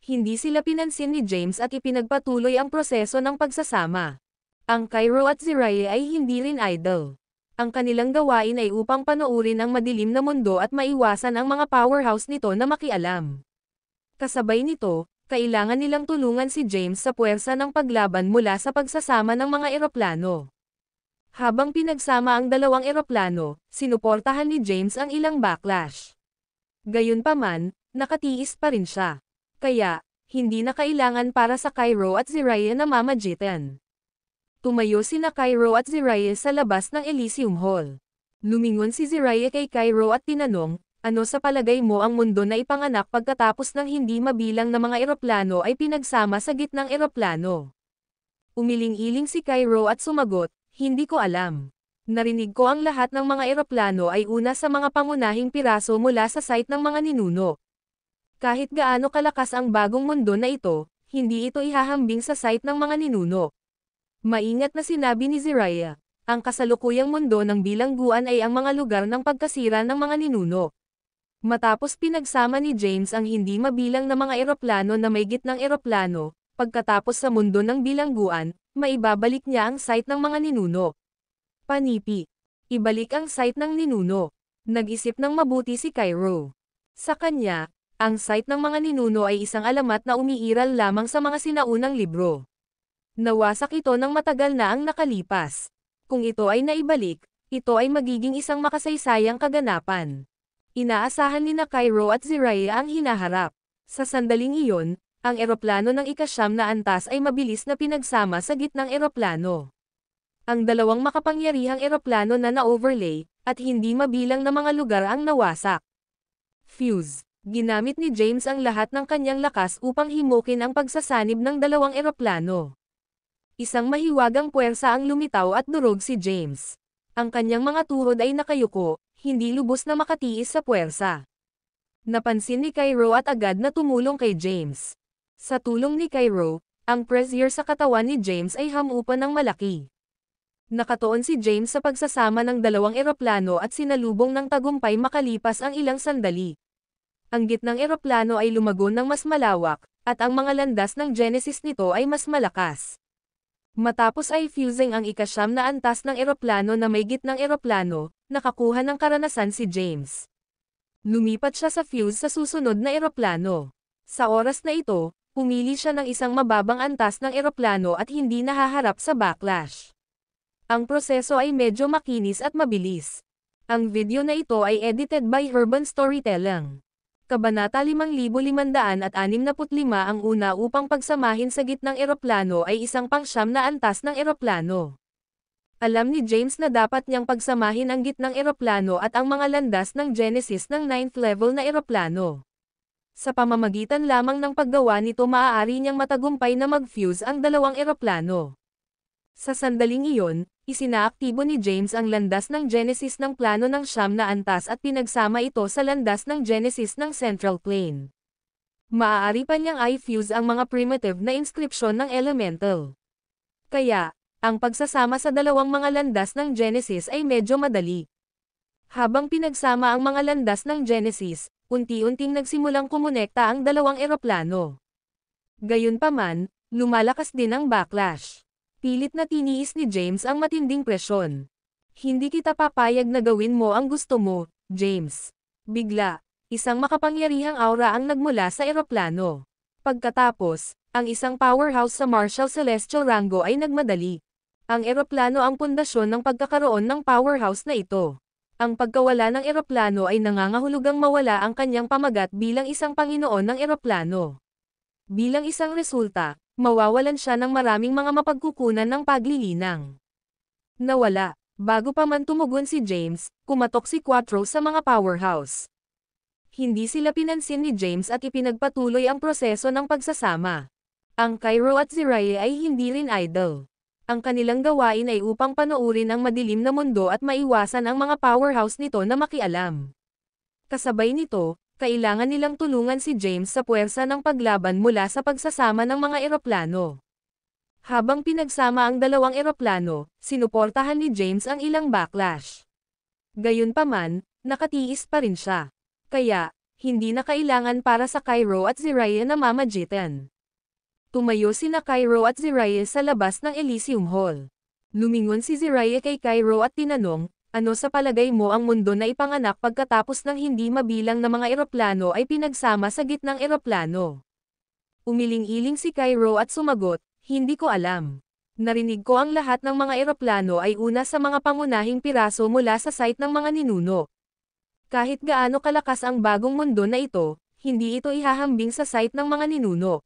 Hindi sila pinansin ni James at ipinagpatuloy ang proseso ng pagsasama. Ang Cairo at Ziraya ay hindi rin idle. Ang kanilang gawain ay upang panuurin ang madilim na mundo at maiwasan ang mga powerhouse nito na makialam. Kasabay nito, kailangan nilang tulungan si James sa puwersa ng paglaban mula sa pagsasama ng mga eroplano. Habang pinagsama ang dalawang eroplano, sinuportahan ni James ang ilang backlash. Gayunpaman, nakatiis pa rin siya. Kaya, hindi na kailangan para sa Cairo at Ziraya na mamagitan. Tumayo sina Cairo at Ziraya sa labas ng Elysium Hall. Lumingon si Ziraya kay Cairo at tinanong, ano sa palagay mo ang mundo na ipanganak pagkatapos ng hindi mabilang na mga eroplano ay pinagsama sa gitnang eroplano? Umiling-iling si Cairo at sumagot, hindi ko alam. Narinig ko ang lahat ng mga eroplano ay una sa mga pangunahing piraso mula sa site ng mga ninuno. Kahit gaano kalakas ang bagong mundo na ito, hindi ito ihahambing sa site ng mga ninuno. Maingat na sinabi ni Ziraya, ang kasalukuyang mundo ng bilangguan ay ang mga lugar ng pagkasira ng mga ninuno. Matapos pinagsama ni James ang hindi mabilang na mga eroplano na may gitnang eroplano, pagkatapos sa mundo ng bilangguan, maibabalik niya ang site ng mga ninuno. Panipi. Ibalik ang site ng ninuno. Nag-isip ng mabuti si Cairo. Sa kanya, ang site ng mga ninuno ay isang alamat na umiiral lamang sa mga sinaunang libro. Nawasak ito ng matagal na ang nakalipas. Kung ito ay naibalik, ito ay magiging isang makasaysayang kaganapan. Inaasahan ni Cairo at Ziraya ang hinaharap. Sa sandaling iyon, ang eroplano ng ikasyam na antas ay mabilis na pinagsama sa gitnang eroplano. Ang dalawang makapangyarihang eroplano na na-overlay, at hindi mabilang na mga lugar ang nawasak. Fuse. Ginamit ni James ang lahat ng kanyang lakas upang himukin ang pagsasanib ng dalawang eroplano. Isang mahiwagang puwersa ang lumitaw at durog si James. Ang kanyang mga tuhod ay nakayuko, hindi lubos na makatiis sa puwersa. Napansin ni Cairo at agad na tumulong kay James. Sa tulong ni Cairo, ang pressure sa katawan ni James ay hamupan ng malaki. Nakatuon si James sa pagsasama ng dalawang eroplano at sinalubong ng tagumpay makalipas ang ilang sandali. Ang gitnang eroplano ay lumago ng mas malawak, at ang mga landas ng genesis nito ay mas malakas. Matapos ay fusing ang ika-9 na antas ng eroplano na may gitnang eroplano, nakakuha ng karanasan si James. Lumipat siya sa fuse sa susunod na eroplano. Sa oras na ito, pumili siya ng isang mababang antas ng eroplano at hindi nahaharap sa backlash. Ang proseso ay medyo makinis at mabilis. Ang video na ito ay edited by Urban Storytelling. Kabanata 5565 ang una upang pagsamahin sa gitnang eroplano ay isang pang-9 na antas ng eroplano. Alam ni James na dapat niyang pagsamahin ang gitnang eroplano at ang mga landas ng genesis ng 9th level na eroplano. Sa pamamagitan lamang ng paggawa nito maaari niyang matagumpay na mag-fuse ang dalawang eroplano. Sa sandaling iyon, isinaaktibo ni James ang landas ng genesis ng plano ng 9 na antas at pinagsama ito sa landas ng genesis ng central plane. Maaari pa niyang i-fuse ang mga primitive na inscription ng elemental. Kaya, ang pagsasama sa dalawang mga landas ng genesis ay medyo madali. Habang pinagsama ang mga landas ng genesis, unti-unting nagsimulang kumonekta ang dalawang eroplano. Gayunpaman, lumalakas din ang backlash. Pilit na tiniis ni James ang matinding presyon. Hindi kita papayag na gawin mo ang gusto mo, James. Bigla, isang makapangyarihang aura ang nagmula sa eroplano. Pagkatapos, ang isang powerhouse sa Martial Celestial Rango ay nagmadali. Ang eroplano ang pundasyon ng pagkakaroon ng powerhouse na ito. Ang pagkawala ng eroplano ay nangangahulugang mawala ang kanyang pamagat bilang isang Panginoon ng eroplano. Bilang isang resulta, mawawalan siya ng maraming mga mapagkukunan ng paglilinang. Nawala. Bago pa man tumugon si James, kumatok si Quattro sa mga powerhouse. Hindi sila pinansin ni James at ipinagpatuloy ang proseso ng pagsasama. Ang Cairo at Ziraya ay hindi rin idle. Ang kanilang gawain ay upang panoorin ang madilim na mundo at maiwasan ang mga powerhouse nito na makialam. Kasabay nito, kailangan nilang tulungan si James sa puwersa ng paglaban mula sa pagsasama ng mga eroplano. Habang pinagsama ang dalawang eroplano, sinuportahan ni James ang ilang backlash. Gayunpaman, nakatiis pa rin siya. Kaya, hindi na kailangan para sa Cairo at Ziraya na mamagitan. Tumayo sina Cairo at Ziraya sa labas ng Elysium Hall. Lumingon si Ziraya kay Cairo at tinanong, ano sa palagay mo ang mundo na ipanganak pagkatapos ng hindi mabilang na mga eroplano ay pinagsama sa gitnang eroplano? Umiling-iling si Cairo at sumagot, hindi ko alam. Narinig ko ang lahat ng mga eroplano ay una sa mga pangunahing piraso mula sa site ng mga ninuno. Kahit gaano kalakas ang bagong mundo na ito, hindi ito ihahambing sa site ng mga ninuno.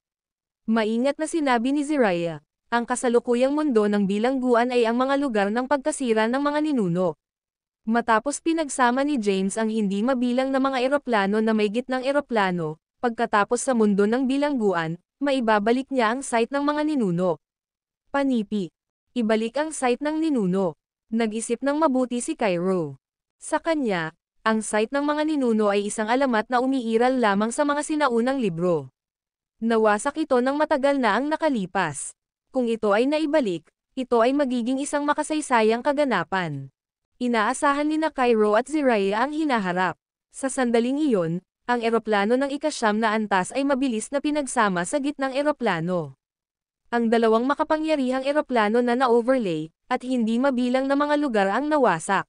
Maingat na sinabi ni Ziraya, ang kasalukuyang mundo ng bilangguan ay ang mga lugar ng pagkasira ng mga ninuno. Matapos pinagsama ni James ang hindi mabilang na mga eroplano na may gitnang eroplano, pagkatapos sa mundo ng bilangguan, maibabalik niya ang site ng mga ninuno. Panipi. Ibalik ang site ng ninuno. Nag-isip ng mabuti si Cairo. Sa kanya, ang site ng mga ninuno ay isang alamat na umiiral lamang sa mga sinaunang libro. Nawasak ito ng matagal na ang nakalipas. Kung ito ay naibalik, ito ay magiging isang makasaysayang kaganapan. Inaasahan ni na Cairo at Ziraya ang hinaharap. Sa sandaling iyon, ang eroplano ng ika-9 na antas ay mabilis na pinagsama sa gitnang eroplano. Ang dalawang makapangyarihang eroplano na na-overlay, at hindi mabilang na mga lugar ang nawasak.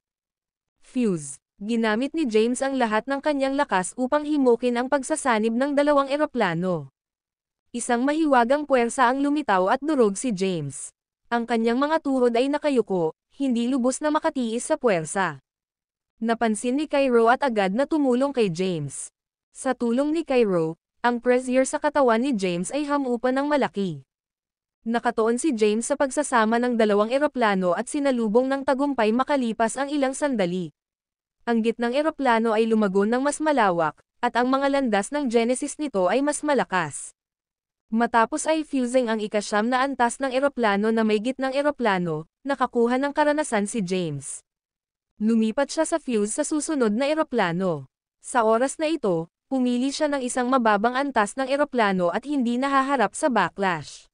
Fuse. Ginamit ni James ang lahat ng kanyang lakas upang himukin ang pagsasanib ng dalawang eroplano. Isang mahiwagang puwersa ang lumitaw at durog si James. Ang kanyang mga tuhod ay nakayuko, hindi lubos na makatiis sa puwersa. Napansin ni Cairo at agad na tumulong kay James. Sa tulong ni Cairo, ang pressure sa katawan ni James ay hamupan ng malaki. Nakatuon si James sa pagsasama ng dalawang eroplano at sinalubong ng tagumpay makalipas ang ilang sandali. Ang gitnang eroplano ay lumago ng mas malawak, at ang mga landas ng Genesis nito ay mas malakas. Matapos ay fusing ang ika-9 na antas ng eroplano na may gitnang eroplano, nakakuha ng karanasan si James. Lumipat siya sa fuse sa susunod na eroplano. Sa oras na ito, pumili siya ng isang mababang antas ng eroplano at hindi nahaharap sa backlash.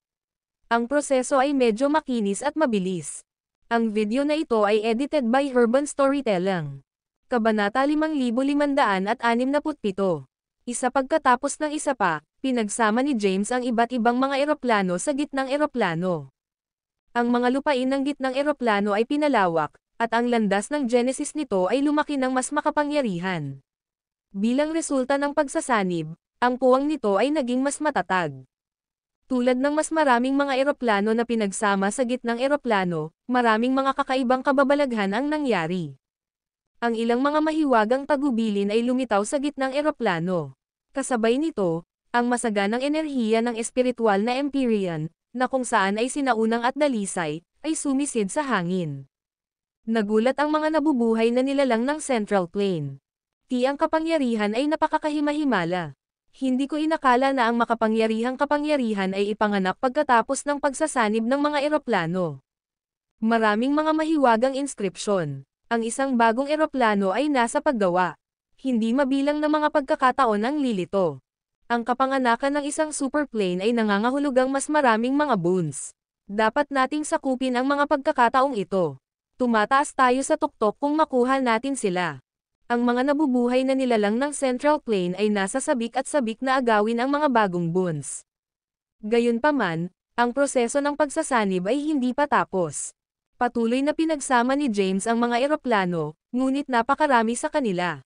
Ang proseso ay medyo makinis at mabilis. Ang video na ito ay edited by Urban Storytelling. Kabanata 5567. Isa pagkatapos ng isa pa, pinagsama ni James ang iba't ibang mga eroplano sa gitnang eroplano. Ang mga lupain ng gitnang eroplano ay pinalawak, at ang landas ng Genesis nito ay lumaki ng mas makapangyarihan. Bilang resulta ng pagsasanib, ang puwang nito ay naging mas matatag. Tulad ng mas maraming mga eroplano na pinagsama sa gitnang eroplano, maraming mga kakaibang kababalaghan ang nangyari. Ang ilang mga mahiwagang tagubilin ay lumitaw sa gitnang eroplano. Kasabay nito, ang masaganang enerhiya ng espiritual na Empyrean, na kung saan ay sinaunang at dalisay, ay sumisid sa hangin. Nagulat ang mga nabubuhay na nilalang ng Central Plane. Ang kapangyarihan ay napakakahimahimala. Hindi ko inakala na ang makapangyarihang kapangyarihan ay ipanganak pagkatapos ng pagsasanib ng mga eroplano. Maraming mga mahiwagang inskripsyon. Ang isang bagong eroplano ay nasa paggawa. Hindi mabilang na mga pagkakataon ang lilito. Ang kapanganakan ng isang superplane ay nangangahulugang mas maraming mga boons. Dapat nating sakupin ang mga pagkakataong ito. Tumataas tayo sa tuktok kung makuha natin sila. Ang mga nabubuhay na nilalang ng Central Plane ay nasa sabik at sabik na agawin ang mga bagong boons. Gayunpaman, ang proseso ng pagsasanib ay hindi pa tapos. Patuloy na pinagsama ni James ang mga eroplano, ngunit napakarami sa kanila.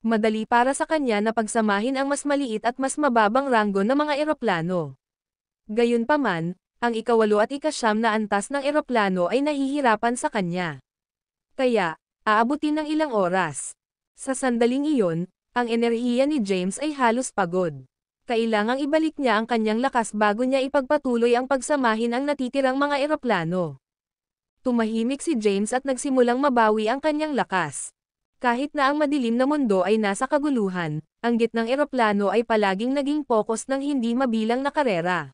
Madali para sa kanya na pagsamahin ang mas maliit at mas mababang ranggo ng mga eroplano. Gayunpaman, ang ika-8 at ika-9 na antas ng eroplano ay nahihirapan sa kanya. Kaya, aabutin ng ilang oras. Sa sandaling iyon, ang enerhiya ni James ay halos pagod. Kailangang ibalik niya ang kanyang lakas bago niya ipagpatuloy ang pagsamahin ang natitirang mga eroplano. Tumahimik si James at nagsimulang mabawi ang kanyang lakas. Kahit na ang madilim na mundo ay nasa kaguluhan, ang gitnang eroplano ay palaging naging focus ng hindi mabilang na karera.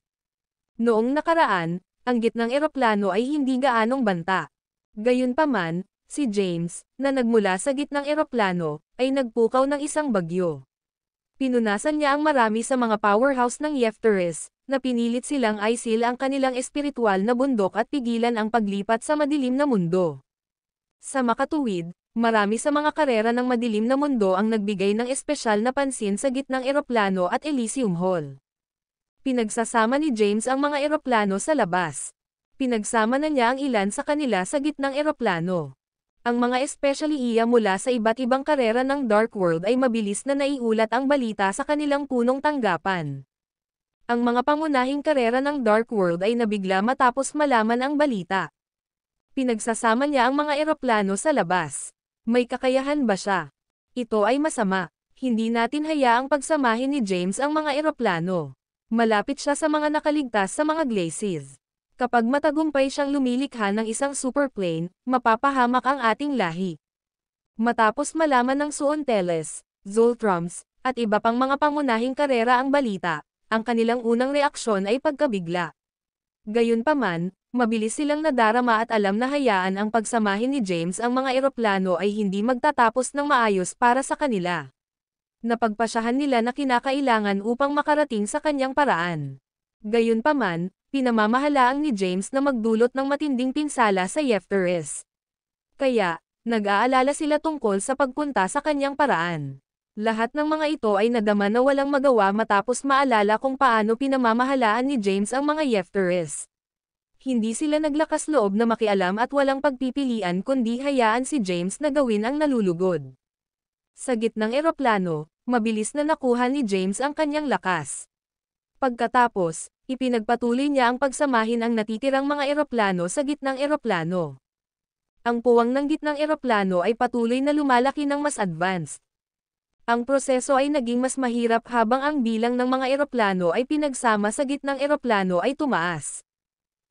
Noong nakaraan, ang gitnang eroplano ay hindi gaanong banta. Gayunpaman, si James, na nagmula sa gitnang eroplano, ay nagpukaw ng isang bagyo. Pinunasan niya ang marami sa mga powerhouse ng Yefteris, na pinilit silang i-seal ang kanilang espiritual na bundok at pigilan ang paglipat sa madilim na mundo. Sa makatuwid, marami sa mga karera ng madilim na mundo ang nagbigay ng espesyal na pansin sa gitnang eroplano at Elysium Hall. Pinagsasama ni James ang mga eroplano sa labas. Pinagsama na niya ang ilan sa kanila sa gitnang eroplano. Ang mga espesyaliya mula sa iba't ibang karera ng Dark World ay mabilis na naiulat ang balita sa kanilang punong tanggapan. Ang mga pangunahing karera ng Dark World ay nabigla matapos malaman ang balita. Pinagsasama niya ang mga eroplano sa labas. May kakayahan ba siya? Ito ay masama. Hindi natin hayaang pagsamahin ni James ang mga eroplano. Malapit siya sa mga nakaligtas sa mga glacis. Kapag matagumpay siyang lumilikha ng isang superplane, mapapahamak ang ating lahi. Matapos malaman ng Suonteles, Zoltrams, at iba pang mga pangunahing karera ang balita, ang kanilang unang reaksyon ay pagkabigla. Gayunpaman, mabilis silang nadarama at alam na hayaan ang pagsamahin ni James ang mga eroplano ay hindi magtatapos ng maayos para sa kanila. Napagpasyahan nila na kinakailangan upang makarating sa kanyang paraan. Gayunpaman, pinamamahalaang ni James na magdulot ng matinding pinsala sa Yefteris. Kaya, nag-aalala sila tungkol sa pagpunta sa kanyang paraan. Lahat ng mga ito ay nadama na walang magawa matapos maalala kung paano pinamamahalaan ni James ang mga Yefteris. Hindi sila naglakas loob na makialam at walang pagpipilian kundi hayaan si James na gawin ang nalulugod. Sa gitnang eroplano, mabilis na nakuha ni James ang kanyang lakas. Pagkatapos, ipinagpatuloy niya ang pagsamahin ang natitirang mga eroplano sa gitnang eroplano. Ang puwang ng gitnang eroplano ay patuloy na lumalaki ng mas advanced. Ang proseso ay naging mas mahirap habang ang bilang ng mga eroplano ay pinagsama sa gitnang eroplano ay tumaas.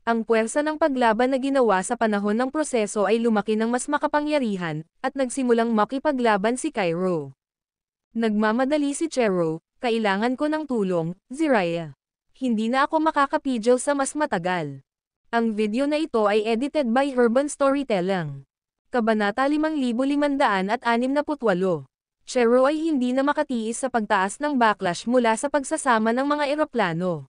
Ang puwersa ng paglaban na ginawa sa panahon ng proseso ay lumaki ng mas makapangyarihan, at nagsimulang makipaglaban si Cairo. Nagmamadali si Chero, kailangan ko ng tulong, Jiraiya. Hindi na ako makakapigil sa mas matagal. Ang video na ito ay edited by Urban Storytelling. Kabanata 5568. Chero ay hindi na makatiis sa pagtaas ng backlash mula sa pagsasama ng mga eroplano.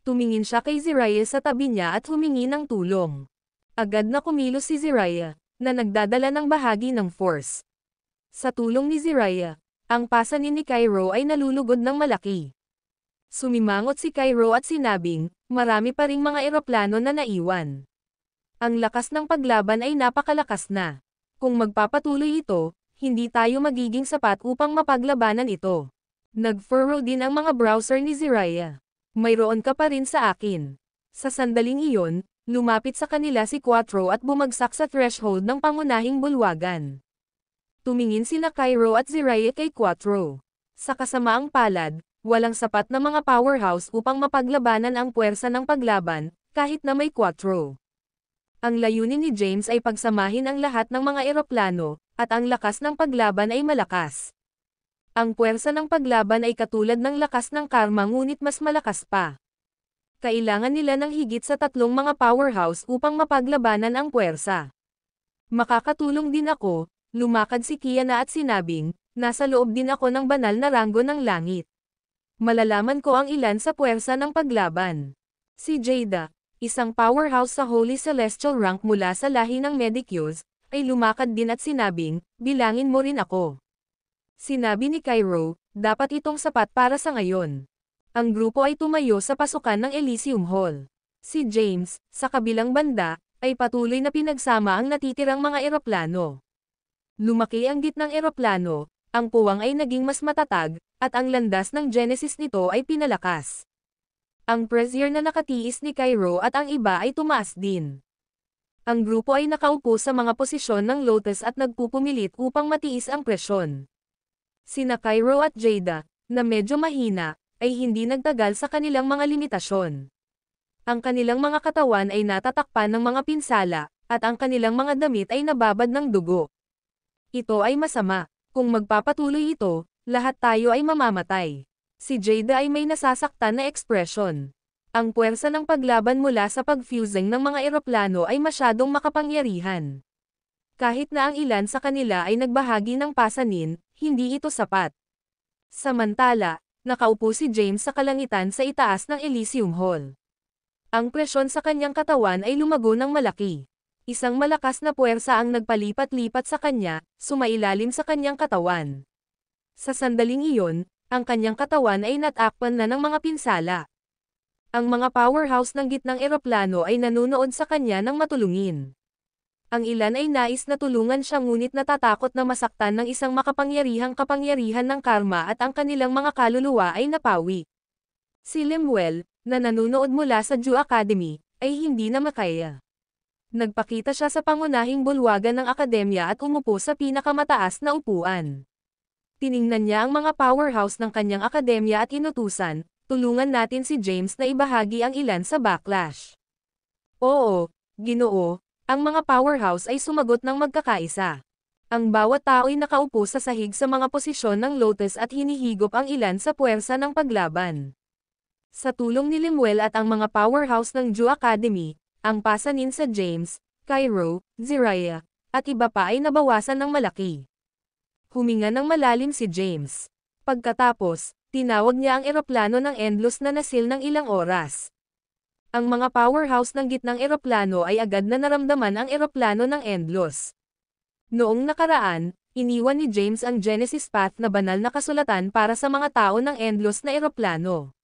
Tumingin siya kay Jiraiya sa tabi niya at humingi ng tulong. Agad na kumilos si Jiraiya, na nagdadala ng bahagi ng force. Sa tulong ni Jiraiya, ang pasanin ni Kairo ay nalulugod ng malaki. Sumimangot si Kairo at sinabing, marami pa ring mga eroplano na naiwan. Ang lakas ng paglaban ay napakalakas na. Kung magpapatuloy ito, hindi tayo magiging sapat upang mapaglabanan ito. Nag-furrow din ang mga browser ni Jiraiya. Mayroon ka pa rin sa akin. Sa sandaling iyon, lumapit sa kanila si Quattro at bumagsak sa threshold ng pangunahing bulwagan. Tumingin sina Kairo at Jiraiya kay Quattro. Sa kasamaang palad, walang sapat na mga powerhouse upang mapaglabanan ang puwersa ng paglaban, kahit na may Quattro. Ang layunin ni James ay pagsamahin ang lahat ng mga eroplano, at ang lakas ng paglaban ay malakas. Ang puwersa ng paglaban ay katulad ng lakas ng karma ngunit mas malakas pa. Kailangan nila ng higit sa 3 mga powerhouse upang mapaglabanan ang puwersa. Makakatulong din ako, lumakad si Kiana at sinabing, nasa loob din ako ng banal na ranggo ng langit. Malalaman ko ang ilan sa puwersa ng paglaban. Si Jada, isang powerhouse sa Holy Celestial rank mula sa lahi ng Medicus, ay lumakad din at sinabing, bilangin mo rin ako. Sinabi ni Kairo, dapat itong sapat para sa ngayon. Ang grupo ay tumayo sa pasukan ng Elysium Hall. Si James, sa kabilang banda, ay patuloy na pinagsama ang natitirang mga eroplano. Lumaki ang gitnang eroplano, ang puwang ay naging mas matatag, at ang landas ng Genesis nito ay pinalakas. Ang pressure na nakatiis ni Kairo at ang iba ay tumaas din. Ang grupo ay nakaupo sa mga posisyon ng lotus at nagpupumilit upang matiis ang presyon. Sina Kairo at Jada, na medyo mahina, ay hindi nagtagal sa kanilang mga limitasyon. Ang kanilang mga katawan ay natatakpan ng mga pinsala, at ang kanilang mga damit ay nababad ng dugo. Ito ay masama. Kung magpapatuloy ito, lahat tayo ay mamamatay. Si Jada ay may nasasaktan na ekspresyon. Ang puwersa ng paglaban mula sa pag-fusing ng mga eroplano ay masyadong makapangyarihan. Kahit na ang ilan sa kanila ay nagbahagi ng pasanin, hindi ito sapat. Samantala, nakaupo si James sa kalangitan sa itaas ng Elysium Hall. Ang presyon sa kanyang katawan ay lumago ng malaki. Isang malakas na puwersa ang nagpalipat-lipat sa kanya, sumailalim sa kanyang katawan. Sa sandaling iyon, ang kanyang katawan ay natakpan na ng mga pinsala. Ang mga powerhouse ng gitnang eroplano ay nanunood sa kanya ng matulungin. Ang ilan ay nais na tulungan siya ngunit natatakot na masaktan ng isang makapangyarihang kapangyarihan ng karma at ang kanilang mga kaluluwa ay napawi. Si Lemuel, na nanunood mula sa Jew Academy, ay hindi na makaya. Nagpakita siya sa pangunahing bulwagan ng akademya at umupo sa pinakamataas na upuan. Tiningnan niya ang mga powerhouse ng kanyang akademya at inutusan, tulungan natin si James na ibahagi ang ilan sa backlash. Oo, Ginoo, ang mga powerhouse ay sumagot ng magkakaisa. Ang bawat tao ay nakaupo sa sahig sa mga posisyon ng lotus at hinihigop ang ilan sa puwersa ng paglaban. Sa tulong ni Lemuel at ang mga powerhouse ng Jew Academy, ang pasanin sa James, Kairo, Jiraiya, at iba pa ay nabawasan ng malaki. Huminga ng malalim si James. Pagkatapos, tinawag niya ang eroplano ng Endless na nasil ng ilang oras. Ang mga powerhouse ng gitnang eroplano ay agad na naramdaman ang eroplano ng Endless. Noong nakaraan, iniwan ni James ang Genesis Path na banal na kasulatan para sa mga tao ng Endless na eroplano.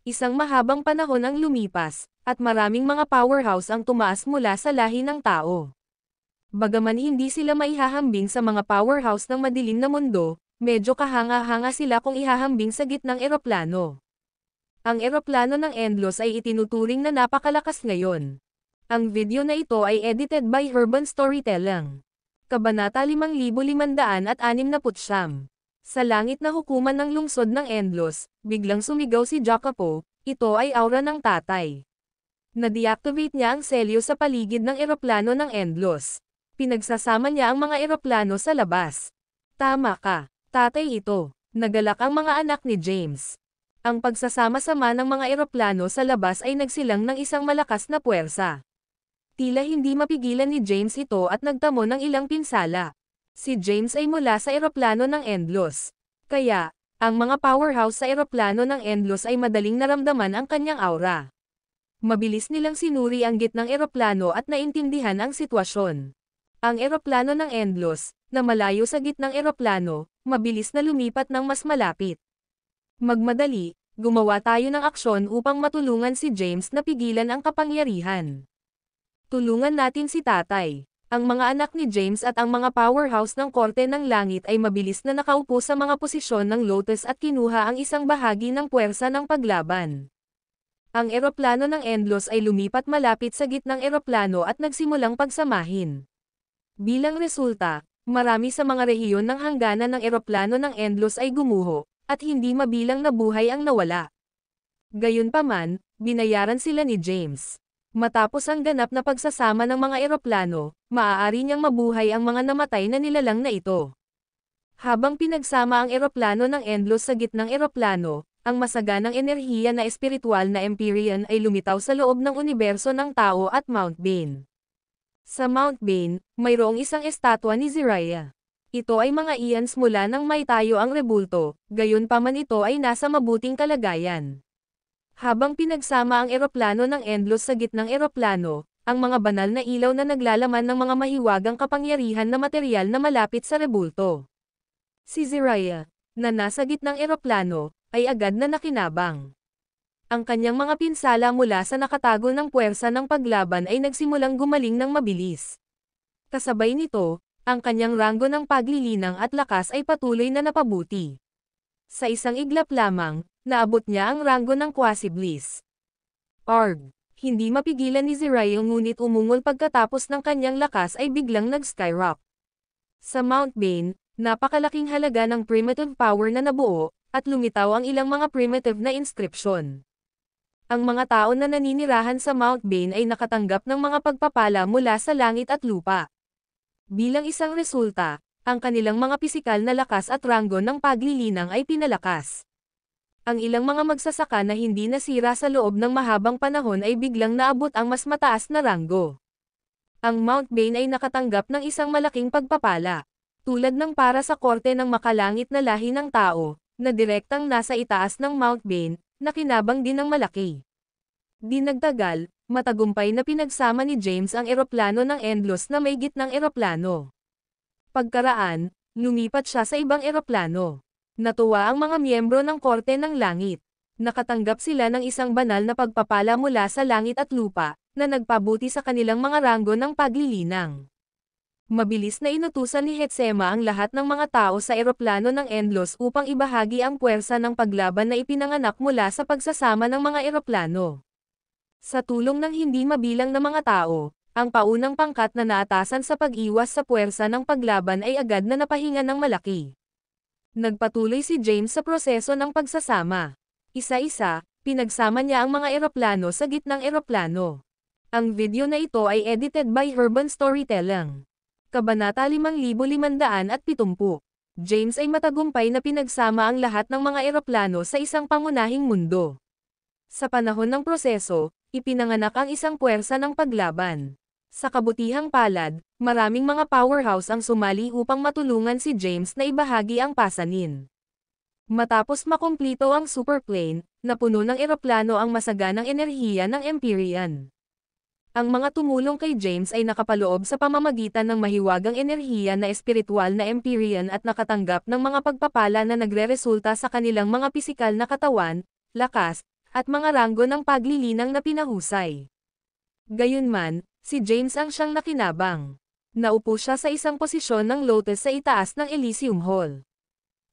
Isang mahabang panahon ang lumipas, at maraming mga powerhouse ang tumaas mula sa lahi ng tao. Bagaman hindi sila maihahambing sa mga powerhouse ng madilim na mundo, medyo kahanga-hanga sila kung ihahambing sa gitnang eroplano. Ang eroplano ng Endless ay itinuturing na napakalakas ngayon. Ang video na ito ay edited by Urban Storytelling. Kabanata 5569. Sa langit na hukuman ng lungsod ng Endless, biglang sumigaw si Jacopo, ito ay aura ng tatay. Na-deactivate niya ang selyo sa paligid ng eroplano ng Endless. Pinagsasama niya ang mga eroplano sa labas. Tama ka, tatay ito. Nagalak ang mga anak ni James. Ang pagsasama-sama ng mga eroplano sa labas ay nagsilang ng isang malakas na puwersa. Tila hindi mapigilan ni James ito at nagtamo ng ilang pinsala. Si James ay mula sa eroplano ng Endlos. Kaya, ang mga powerhouse sa eroplano ng Endlos ay madaling naramdaman ang kanyang aura. Mabilis nilang sinuri ang gitnang eroplano at naintindihan ang sitwasyon. Ang eroplano ng Endlos, na malayo sa gitnang eroplano, mabilis na lumipat ng mas malapit. Magmadali, gumawa tayo ng aksyon upang matulungan si James na pigilan ang kapangyarihan. Tulungan natin si tatay. Ang mga anak ni James at ang mga powerhouse ng Korte ng Langit ay mabilis na nakaupo sa mga posisyon ng Lotus at kinuha ang isang bahagi ng puwersa ng paglaban. Ang eroplano ng Endlos ay lumipat malapit sa gitnang eroplano at nagsimulang pagsamahin. Bilang resulta, marami sa mga rehiyon ng hangganan ng eroplano ng Endlos ay gumuho, at hindi mabilang na buhay ang nawala. Gayunpaman, binayaran sila ni James. Matapos ang ganap na pagsasama ng mga eroplano, maaari niyang mabuhay ang mga namatay na nilalang na ito. Habang pinagsama ang eroplano ng Endlos sa gitnang eroplano, ang masaganang enerhiya na espiritual na Empyrean ay lumitaw sa loob ng universo ng tao at Mount Bane. Sa Mount Bane, mayroong isang estatwa ni Zariah. Ito ay mga ians mula nang may tayo ang rebulto, gayunpaman ito ay nasa mabuting kalagayan. Habang pinagsama ang eroplano ng Endlos sa gitnang eroplano, ang mga banal na ilaw na naglalaman ng mga mahiwagang kapangyarihan na material na malapit sa rebulto. Si Zariah, na nasa gitnang eroplano, ay agad na nakinabang. Ang kanyang mga pinsala mula sa nakatago ng puwersa ng paglaban ay nagsimulang gumaling ng mabilis. Kasabay nito, ang kanyang ranggo ng paglilinang at lakas ay patuloy na napabuti. Sa isang iglap lamang, naabot niya ang ranggo ng Quasi-Bliss. Arg! Hindi mapigilan ni Zariah ngunit umungol pagkatapos ng kanyang lakas ay biglang nag-skyrock. Sa Mount Bane, napakalaking halaga ng primitive power na nabuo, at lumitaw ang ilang mga primitive na inscription. Ang mga tao na naninirahan sa Mount Bane ay nakatanggap ng mga pagpapala mula sa langit at lupa. Bilang isang resulta, ang kanilang mga pisikal na lakas at ranggo ng paglilinang ay pinalakas. Ang ilang mga magsasaka na hindi nasira sa loob ng mahabang panahon ay biglang naabot ang mas mataas na ranggo. Ang Mount Bane ay nakatanggap ng isang malaking pagpapala. Tulad ng para sa korte ng makalangit na lahi ng tao, na direktang nasa itaas ng Mount Bane, nakinabang din ng malaki. Di nagtagal, matagumpay na pinagsama ni James ang eroplano ng Endlos na may gitnang eroplano. Pagkaraan, lumipat siya sa ibang eroplano. Natuwa ang mga miyembro ng Korte ng Langit. Nakatanggap sila ng isang banal na pagpapala mula sa langit at lupa, na nagpabuti sa kanilang mga ranggo ng paglilinang. Mabilis na inutusan ni Hetsema ang lahat ng mga tao sa eroplano ng Endlos upang ibahagi ang puwersa ng paglaban na ipinanganak mula sa pagsasama ng mga eroplano. Sa tulong ng hindi mabilang na mga tao, ang paunang pangkat na naatasan sa pag-iwas sa puwersa ng paglaban ay agad na napahinga ng malaki. Nagpatuloy si James sa proseso ng pagsasama. Isa-isa, pinagsama niya ang mga eroplano sa gitnang eroplano. Ang video na ito ay edited by Urban Storytelling. Kabanata 5570. James ay matagumpay na pinagsama ang lahat ng mga eroplano sa isang pangunahing mundo. Sa panahon ng proseso, ipinanganak ang isang puwersa ng paglaban. Sa kabutihang palad, maraming mga powerhouse ang sumali upang matulungan si James na ibahagi ang pasanin. Matapos makumplito ang superplane, napuno ng eroplano ang masaganang enerhiya ng Empyrean. Ang mga tumulong kay James ay nakapaloob sa pamamagitan ng mahiwagang enerhiya na espiritual na Empyrean at nakatanggap ng mga pagpapala na nagreresulta sa kanilang mga pisikal na katawan, lakas, at mga ranggo ng paglilinang na pinahusay. Gayunman, si James ang siyang nakinabang. Naupo siya sa isang posisyon ng Lotus sa itaas ng Elysium Hall.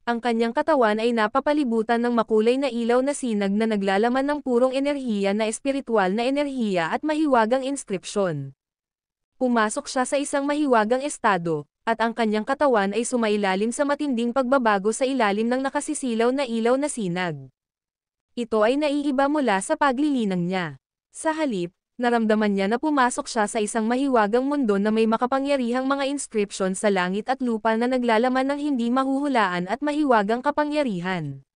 Ang kanyang katawan ay napapalibutan ng makulay na ilaw na sinag na naglalaman ng purong enerhiya na espiritual na enerhiya at mahiwagang inskripsyon. Pumasok siya sa isang mahiwagang estado, at ang kanyang katawan ay sumailalim sa matinding pagbabago sa ilalim ng nakasisilaw na ilaw na sinag. Ito ay naiiba mula sa paglilinang niya. Sa halip, Naramdaman niya na pumasok siya sa isang mahiwagang mundo na may makapangyarihang mga inscription sa langit at lupa na naglalaman ng hindi mahuhulaan at mahiwagang kapangyarihan.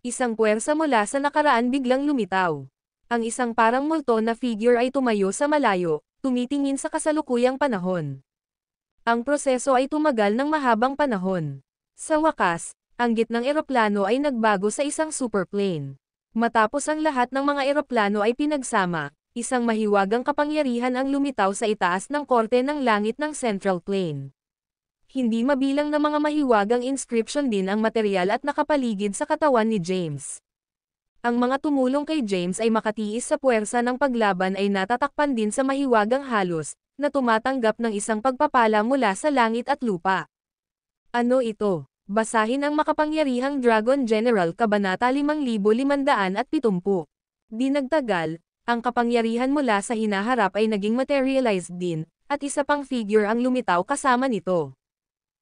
Isang puwersa mula sa nakaraan biglang lumitaw. Ang isang parang multo na figure ay tumayo sa malayo, tumitingin sa kasalukuyang panahon. Ang proseso ay tumagal ng mahabang panahon. Sa wakas, ang gitnang eroplano ay nagbago sa isang superplane. Matapos ang lahat ng mga eroplano ay pinagsama, isang mahiwagang kapangyarihan ang lumitaw sa itaas ng korte ng langit ng Central Plane. Hindi mabilang na mga mahiwagang inscription din ang material at nakapaligid sa katawan ni James. Ang mga tumulong kay James ay makatiis sa puwersa ng paglaban ay natatakpan din sa mahiwagang halos, na tumatanggap ng isang pagpapala mula sa langit at lupa. Ano ito? Basahin ang makapangyarihang Dragon General Kabanata 5570. Di nagtagal, ang kapangyarihan mula sa hinaharap ay naging materialized din, at isa pang figure ang lumitaw kasama nito.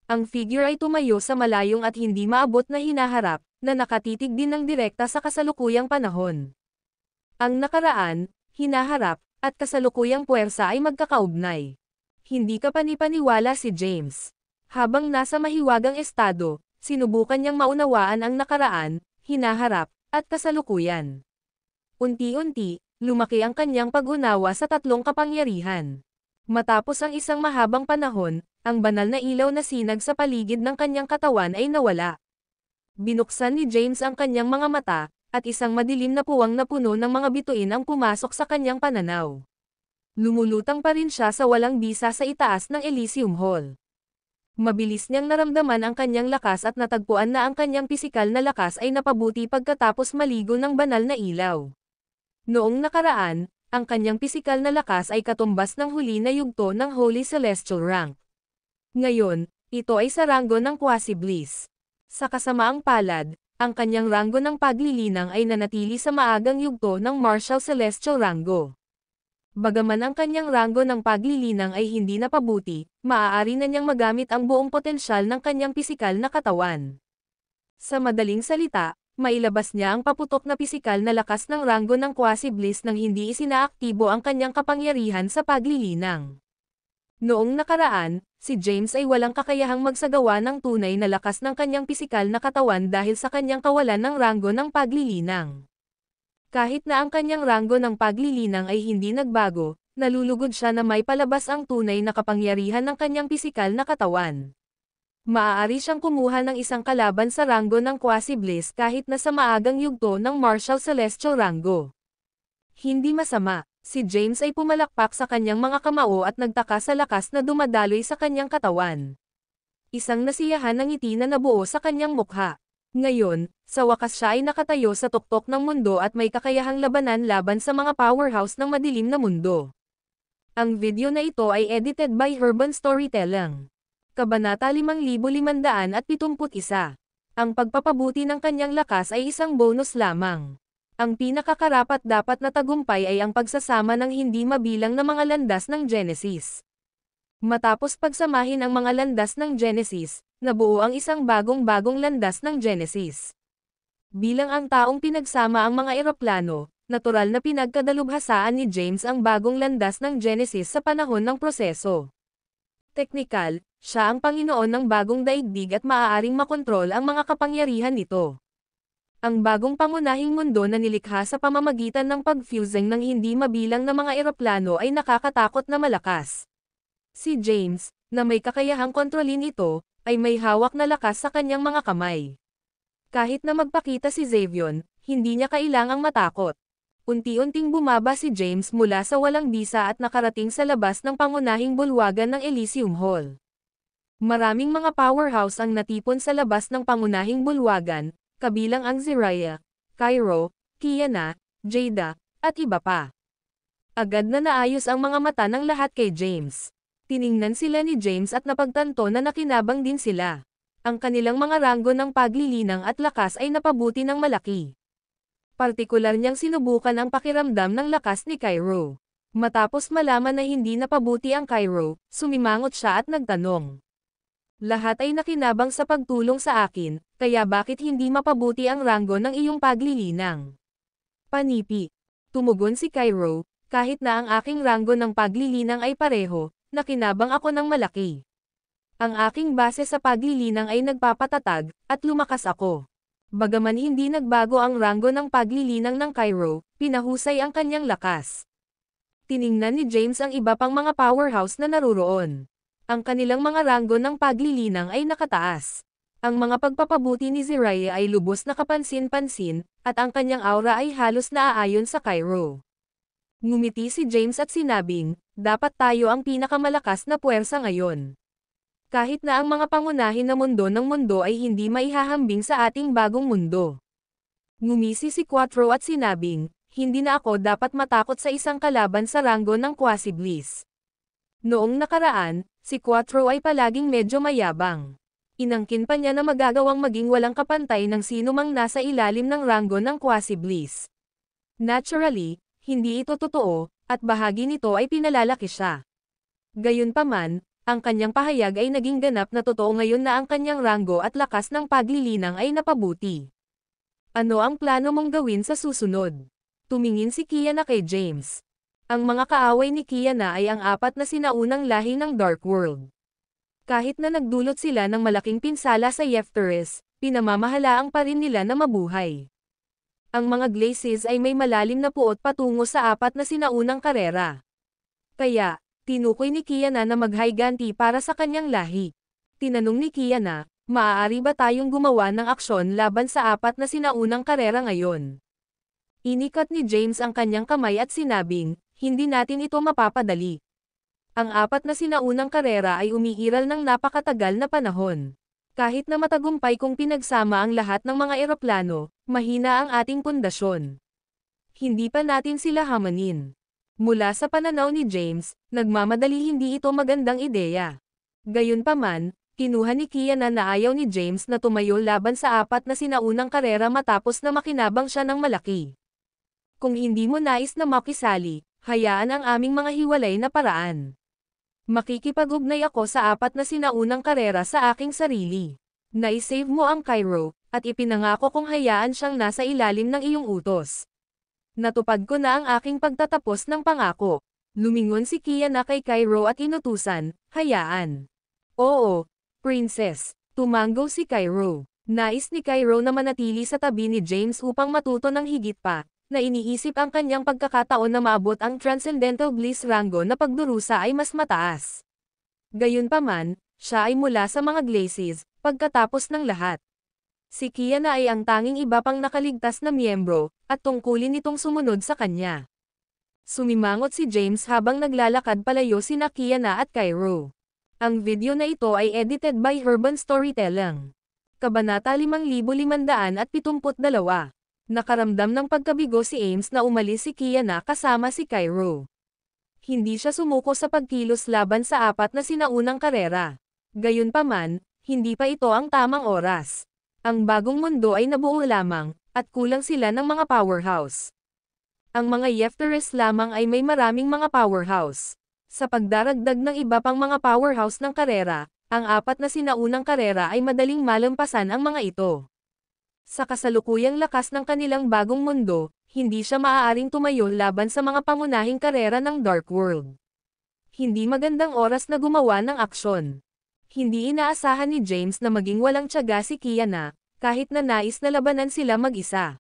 Ang figure ay tumayo sa malayong at hindi maabot na hinaharap, na nakatitig din ng direkta sa kasalukuyang panahon. Ang nakaraan, hinaharap, at kasalukuyang puwersa ay magkakaugnay. Hindi ka panipaniwala si James. Habang nasa mahiwagang estado, sinubukan niyang maunawaan ang nakaraan, hinaharap, at kasalukuyan. Unti-unti, lumaki ang kanyang pag-unawa sa tatlong kapangyarihan. Matapos ang isang mahabang panahon, ang banal na ilaw na sinag sa paligid ng kanyang katawan ay nawala. Binuksan ni James ang kanyang mga mata, at isang madilim na puwang na puno ng mga bituin ang pumasok sa kanyang pananaw. Lumulutang pa rin siya sa walang bisa sa itaas ng Elysium Hall. Mabilis niyang naramdaman ang kanyang lakas at natagpuan na ang kanyang pisikal na lakas ay napabuti pagkatapos maligo ng banal na ilaw. Noong nakaraan, ang kanyang pisikal na lakas ay katumbas ng huli na yugto ng Holy Celestial Rank. Ngayon, ito ay sa ranggo ng Quasi-Bliss. Sa kasamaang palad, ang kanyang ranggo ng paglilinang ay nanatili sa maagang yugto ng Martial Celestial Rango. Bagaman ang kanyang ranggo ng paglilinang ay hindi napabuti, maaari na niyang magamit ang buong potensyal ng kanyang pisikal na katawan. Sa madaling salita, mailabas niya ang paputok na pisikal na lakas ng ranggo ng Quasi-Bliss nang hindi isinaaktibo ang kanyang kapangyarihan sa paglilinang. Noong nakaraan, si James ay walang kakayahang magsagawa ng tunay na lakas ng kanyang pisikal na katawan dahil sa kanyang kawalan ng ranggo ng paglilinang. Kahit na ang kanyang ranggo ng paglilinang ay hindi nagbago, nalulugod siya na may palabas ang tunay na kapangyarihan ng kanyang pisikal na katawan. Maaari siyang kumuha ng isang kalaban sa ranggo ng Quasi-Bliss kahit na sa maagang yugto ng Martial Celestial Rango. Hindi masama, si James ay pumalakpak sa kanyang mga kamao at nagtaka sa lakas na dumadaloy sa kanyang katawan. Isang nasiyahan ng ngiti na nabuo sa kanyang mukha. Ngayon, sa wakas siya ay nakatayo sa tuktok ng mundo at may kakayahang labanan laban sa mga powerhouse ng madilim na mundo. Ang video na ito ay edited by Urban Storytelling. Kabanata 5571. Ang pagpapabuti ng kanyang lakas ay isang bonus lamang. Ang pinakakarapat dapat na tagumpay ay ang pagsasama ng hindi mabilang na mga landas ng Genesis. Matapos pagsamahin ang mga landas ng Genesis, nabuo ang isang bagong-bagong landas ng Genesis. Bilang ang taong pinagsama ang mga eroplano, natural na pinagkadalubhasaan ni James ang bagong landas ng Genesis sa panahon ng proseso. Teknikal, siya ang Panginoon ng bagong daigdig at maaaring makontrol ang mga kapangyarihan nito. Ang bagong pangunahing mundo na nilikha sa pamamagitan ng pag-fusing ng hindi mabilang na mga eroplano ay nakakatakot na malakas. Si James, na may kakayahang kontrolin ito, ay may hawak na lakas sa kanyang mga kamay. Kahit na magpakita si Xavion, hindi niya kailangang matakot. Unti-unting bumaba si James mula sa walang bisa at nakarating sa labas ng pangunahing bulwagan ng Elysium Hall. Maraming mga powerhouse ang natipon sa labas ng pangunahing bulwagan, kabilang ang Zariah, Cairo, Kiana, Jada, at iba pa. Agad na naayos ang mga mata ng lahat kay James. Tiningnan sila ni James at napagtanto na nakinabang din sila. Ang kanilang mga ranggo ng paglilinang at lakas ay napabuti ng malaki. Partikular niyang sinubukan ang pakiramdam ng lakas ni Cairo. Matapos malaman na hindi napabuti ang Cairo, sumimangot siya at nagtanong. Lahat ay nakinabang sa pagtulong sa akin, kaya bakit hindi mapabuti ang ranggo ng iyong paglilinang? Panipi. Tumugon si Cairo, Kahit na ang aking ranggo ng paglilinang ay pareho, nakinabang ako ng malaki. Ang aking base sa paglilinang ay nagpapatatag, at lumakas ako. Bagaman hindi nagbago ang ranggo ng paglilinang ng Cairo, pinahusay ang kanyang lakas. Tiningnan ni James ang iba pang mga powerhouse na naruroon. Ang kanilang mga ranggo ng paglilinang ay nakataas. Ang mga pagpapabuti ni Ziraya ay lubos na kapansin-pansin, at ang kanyang aura ay halos naaayon sa Cairo. Ngumiti si James at sinabing, dapat tayo ang pinakamalakas na puwersa ngayon. Kahit na ang mga pangunahin na mundo ng mundo ay hindi maihahambing sa ating bagong mundo. Ngumisi si Quattro at sinabing, hindi na ako dapat matakot sa isang kalaban sa ranggo ng Quasi-Bliss. Noong nakaraan, si Quattro ay palaging medyo mayabang. Inangkin pa niya na magagawang maging walang kapantay ng sino mang nasa ilalim ng ranggo ng Quasi-Bliss. Naturally, hindi ito totoo, at bahagi nito ay pinalalaki siya. Gayunpaman, ang kanyang pahayag ay naging ganap na totoo ngayon na ang kanyang ranggo at lakas ng paglilinang ay napabuti. Ano ang plano mong gawin sa susunod? Tumingin si Kiana kay James. Ang mga kaaway ni Kiana ay ang apat na sinaunang lahi ng Dark World. Kahit na nagdulot sila ng malaking pinsala sa Yefteris, pinamamahalaang pa rin nila na mabuhay. Ang mga Glaces ay may malalim na puot patungo sa apat na sinaunang karera. Kaya, tinukoy ni Kiana na maghayganti para sa kanyang lahi. Tinanong ni Kiana, maaari ba tayong gumawa ng aksyon laban sa apat na sinaunang karera ngayon? Inikat ni James ang kanyang kamay at sinabing, hindi natin ito mapapadali. Ang apat na sinaunang karera ay umiiral ng napakatagal na panahon. Kahit na matagumpay kung pinagsama ang lahat ng mga eroplano, mahina ang ating pundasyon. Hindi pa natin sila hamanin. Mula sa pananaw ni James, nagmamadali hindi ito magandang ideya. Gayunpaman, kinuha ni Kiana na ayaw ni James na tumayo laban sa apat na sinaunang karera matapos na makinabang siya ng malaki. Kung hindi mo nais na makisali, hayaan ang aming mga hiwalay na paraan. Makikipag-ugnay ako sa apat na sinaunang karera sa aking sarili. Naisave mo ang Cairo, at ipinangako kong hayaan siyang nasa ilalim ng iyong utos. Natupad ko na ang aking pagtatapos ng pangako. Lumingon si Kiana kay Cairo at inutusan, hayaan. Oo, Princess, tumanggo si Cairo. Nais ni Cairo na manatili sa tabi ni James upang matuto ng higit pa, na iniisip ang kanyang pagkakataon na maabot ang Transcendental Bliss ranggo na pagdurusa ay mas mataas. Gayunpaman, siya ay mula sa mga Glaces, pagkatapos ng lahat. Si Kiana ay ang tanging iba pang nakaligtas na miyembro, at tungkulin nitong sumunod sa kanya. Sumimangot si James habang naglalakad palayo sina Kiana at Cairo. Ang video na ito ay edited by Urban Storytelling. Kabanata 5572. Nakaramdam ng pagkabigo si Ames na umalis si Kiana kasama si Cairo. Hindi siya sumuko sa pagkilos laban sa apat na sinaunang karera. Gayunpaman, hindi pa ito ang tamang oras. Ang bagong mundo ay nabuo lamang, at kulang sila ng mga powerhouse. Ang mga Yefteris lamang ay may maraming mga powerhouse. Sa pagdaragdag ng iba pang mga powerhouse ng karera, ang apat na sinaunang karera ay madaling malampasan ang mga ito. Sa kasalukuyang lakas ng kanilang bagong mundo, hindi siya maaaring tumayo laban sa mga pangunahing karera ng Dark World. Hindi magandang oras na gumawa ng aksyon. Hindi inaasahan ni James na maging walang tiyaga si Kiana, kahit na nais na labanan sila mag-isa.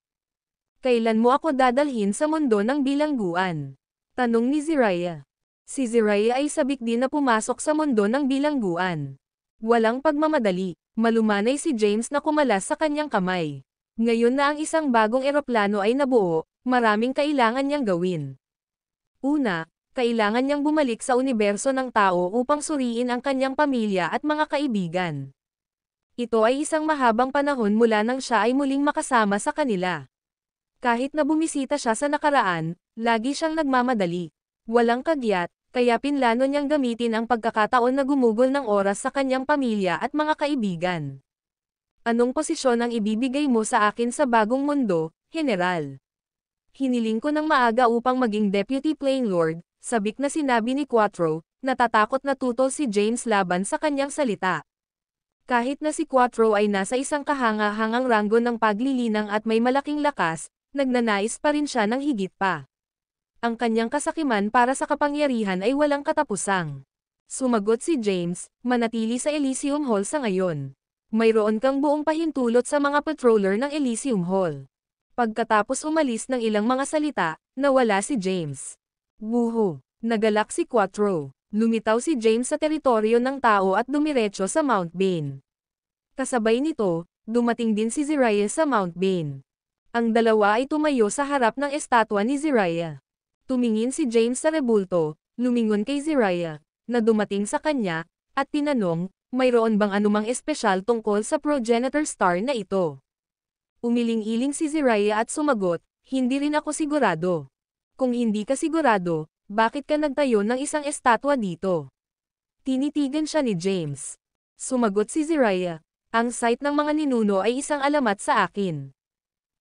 Kailan mo ako dadalhin sa mundo ng bilangguan? Tanong ni Ziraya. Si Ziraya ay sabik din na pumasok sa mundo ng bilangguan. Walang pagmamadali, malumanay si James na kumalas sa kanyang kamay. Ngayon na ang isang bagong eroplano ay nabuo, maraming kailangan niyang gawin. Una, kailangan niyang bumalik sa universo ng tao upang suriin ang kanyang pamilya at mga kaibigan. Ito ay isang mahabang panahon mula nang siya ay muling makasama sa kanila. Kahit na bumisita siya sa nakaraan, lagi siyang nagmamadali. Walang kagyat, kaya pinlano niyang gamitin ang pagkakataon na gumugol ng oras sa kanyang pamilya at mga kaibigan. Anong posisyon ang ibibigay mo sa akin sa bagong mundo, General? Hiniling ko ng maaga upang maging Deputy Plane Lord, sabik na sinabi ni Quattro, natatakot na tutol si James laban sa kanyang salita. Kahit na si Quattro ay nasa isang kahanga-hangang ranggo ng paglilinang at may malaking lakas, nagnanais pa rin siya ng higit pa. Ang kanyang kasakiman para sa kapangyarihan ay walang katapusang. Sumagot si James, manatili sa Elysium Hall sa ngayon. Mayroon kang buong pahintulot sa mga patroller ng Elysium Hall. Pagkatapos umalis ng ilang mga salita, nawala si James. Buho. Nagalak si Quattro. Lumitaw si James sa teritoryo ng tao at dumiretso sa Mount Bane. Kasabay nito, dumating din si Zariah sa Mount Bane. Ang dalawa ay tumayo sa harap ng estatwa ni Zariah. Tumingin si James sa rebulto, lumingon kay Zariah, na dumating sa kanya, at tinanong, mayroon bang anumang espesyal tungkol sa progenitor star na ito? Umiling-iling si Zariah at sumagot, hindi rin ako sigurado. Kung hindi ka sigurado, bakit ka nagtayo ng isang estatwa dito? Tinitigan siya ni James. Sumagot si Zariah, ang site ng mga ninuno ay isang alamat sa akin.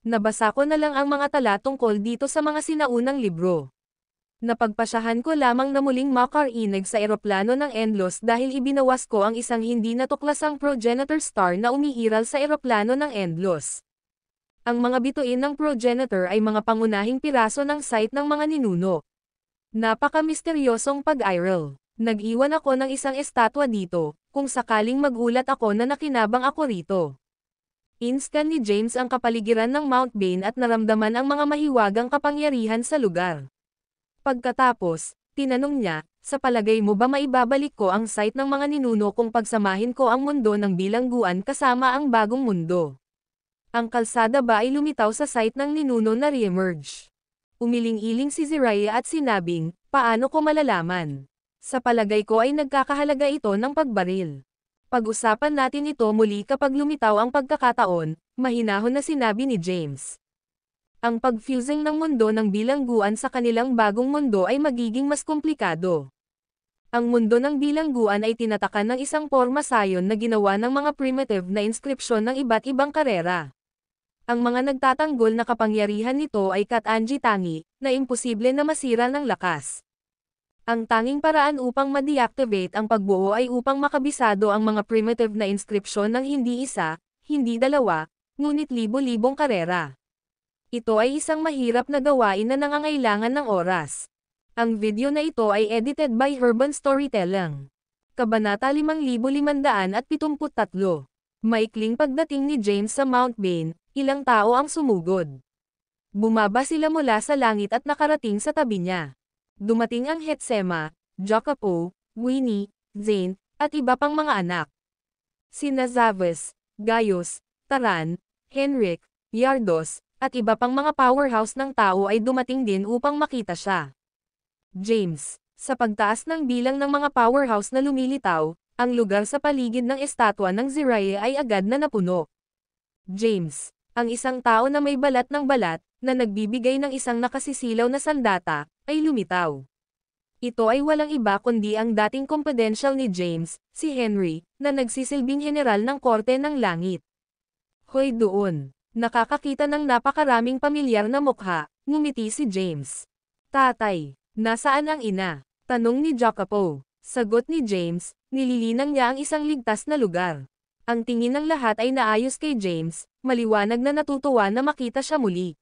Nabasa ko na lang ang mga tala tungkol dito sa mga sinaunang libro. Napagpasyahan ko lamang na muling makarinig sa eroplano ng Endlos dahil ibinawas ko ang isang hindi natuklasang progenitor star na umiiral sa eroplano ng Endlos. Ang mga bituin ng progenitor ay mga pangunahing piraso ng site ng mga ninuno. Napaka-misteryosong pag-iral. Nag-iwan ako ng isang estatwa dito, kung sakaling magulat ako na nakinabang ako rito. Inscan ni James ang kapaligiran ng Mount Bane at naramdaman ang mga mahiwagang kapangyarihan sa lugar. Pagkatapos, tinanong niya, sa palagay mo ba maibabalik ko ang site ng mga ninuno kung pagsamahin ko ang mundo ng bilangguan kasama ang bagong mundo? Ang kalsada ba ay lumitaw sa site ng ninuno na re-emerge? Umiling-iling si Zariah at sinabing, paano ko malalaman? Sa palagay ko ay nagkakahalaga ito ng pagbaril. Pag-usapan natin ito muli kapag lumitaw ang pagkakataon, mahinahon na sinabi ni James. Ang pag-fusing ng mundo ng bilangguan sa kanilang bagong mundo ay magiging mas komplikado. Ang mundo ng bilangguan ay tinatakan ng isang porma sayon na ginawa ng mga primitive na inskripsyon ng iba't ibang karera. Ang mga nagtatanggol na kapangyarihan nito ay katangi tangi, na imposible na masira ng lakas. Ang tanging paraan upang ma-deactivate ang pagbuo ay upang makabisado ang mga primitive na inskripsyon ng hindi isa, hindi dalawa, ngunit libo-libong karera. Ito ay isang mahirap na gawain na nangangailangan ng oras. Ang video na ito ay edited by Urban Storytelling. Kabanata 5573. Maikling pagdating ni James sa Mount Bane, ilang tao ang sumugod. Bumaba sila mula sa langit at nakarating sa tabi niya. Dumating ang Hetsema, Jacopo, Winnie, Zane, at iba pang mga anak. Sina Zaves, Gaius, Taran, Henrik, Yardos, at iba pang mga powerhouse ng tao ay dumating din upang makita siya. James, sa pagtaas ng bilang ng mga powerhouse na lumilitaw, ang lugar sa paligid ng estatwa ng Zariah ay agad na napuno. James, ang isang tao na may balat ng balat, na nagbibigay ng isang nakasisilaw na sandata, ay lumitaw. Ito ay walang iba kundi ang dating confidential ni James, si Henry, na nagsisilbing general ng Korte ng Langit. Hoy doon! Nakakakita ng napakaraming pamilyar na mukha, ngumiti si James. Tatay, nasaan ang ina? Tanong ni Jacopo. Sagot ni James, nililinang niya ang isang ligtas na lugar. Ang tingin ng lahat ay naayos kay James, maliwanag na natutuwa na makita siya muli.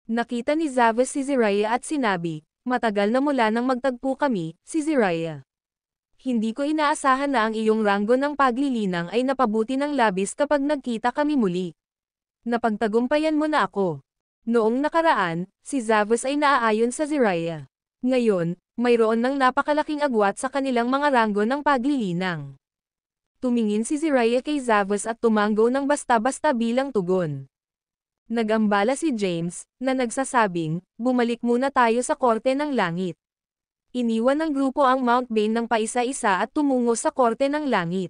Nakita ni Zaves si Zariah at sinabi, matagal na mula nang magtagpo kami, si Zariah. Hindi ko inaasahan na ang iyong ranggo ng paglilinang ay napabuti ng labis kapag nagkita kami muli. Napagtagumpayan mo na ako. Noong nakaraan, si Zaves ay naaayon sa Zariah. Ngayon, mayroon ng napakalaking agwat sa kanilang mga ranggo ng paglilinang. Tumingin si Zariah kay Zaves at tumanggo ng basta-basta bilang tugon. Nagambala si James, na nagsasabing, bumalik muna tayo sa Korte ng Langit. Iniwan ng grupo ang Mount Bane ng paisa-isa at tumungo sa Korte ng Langit.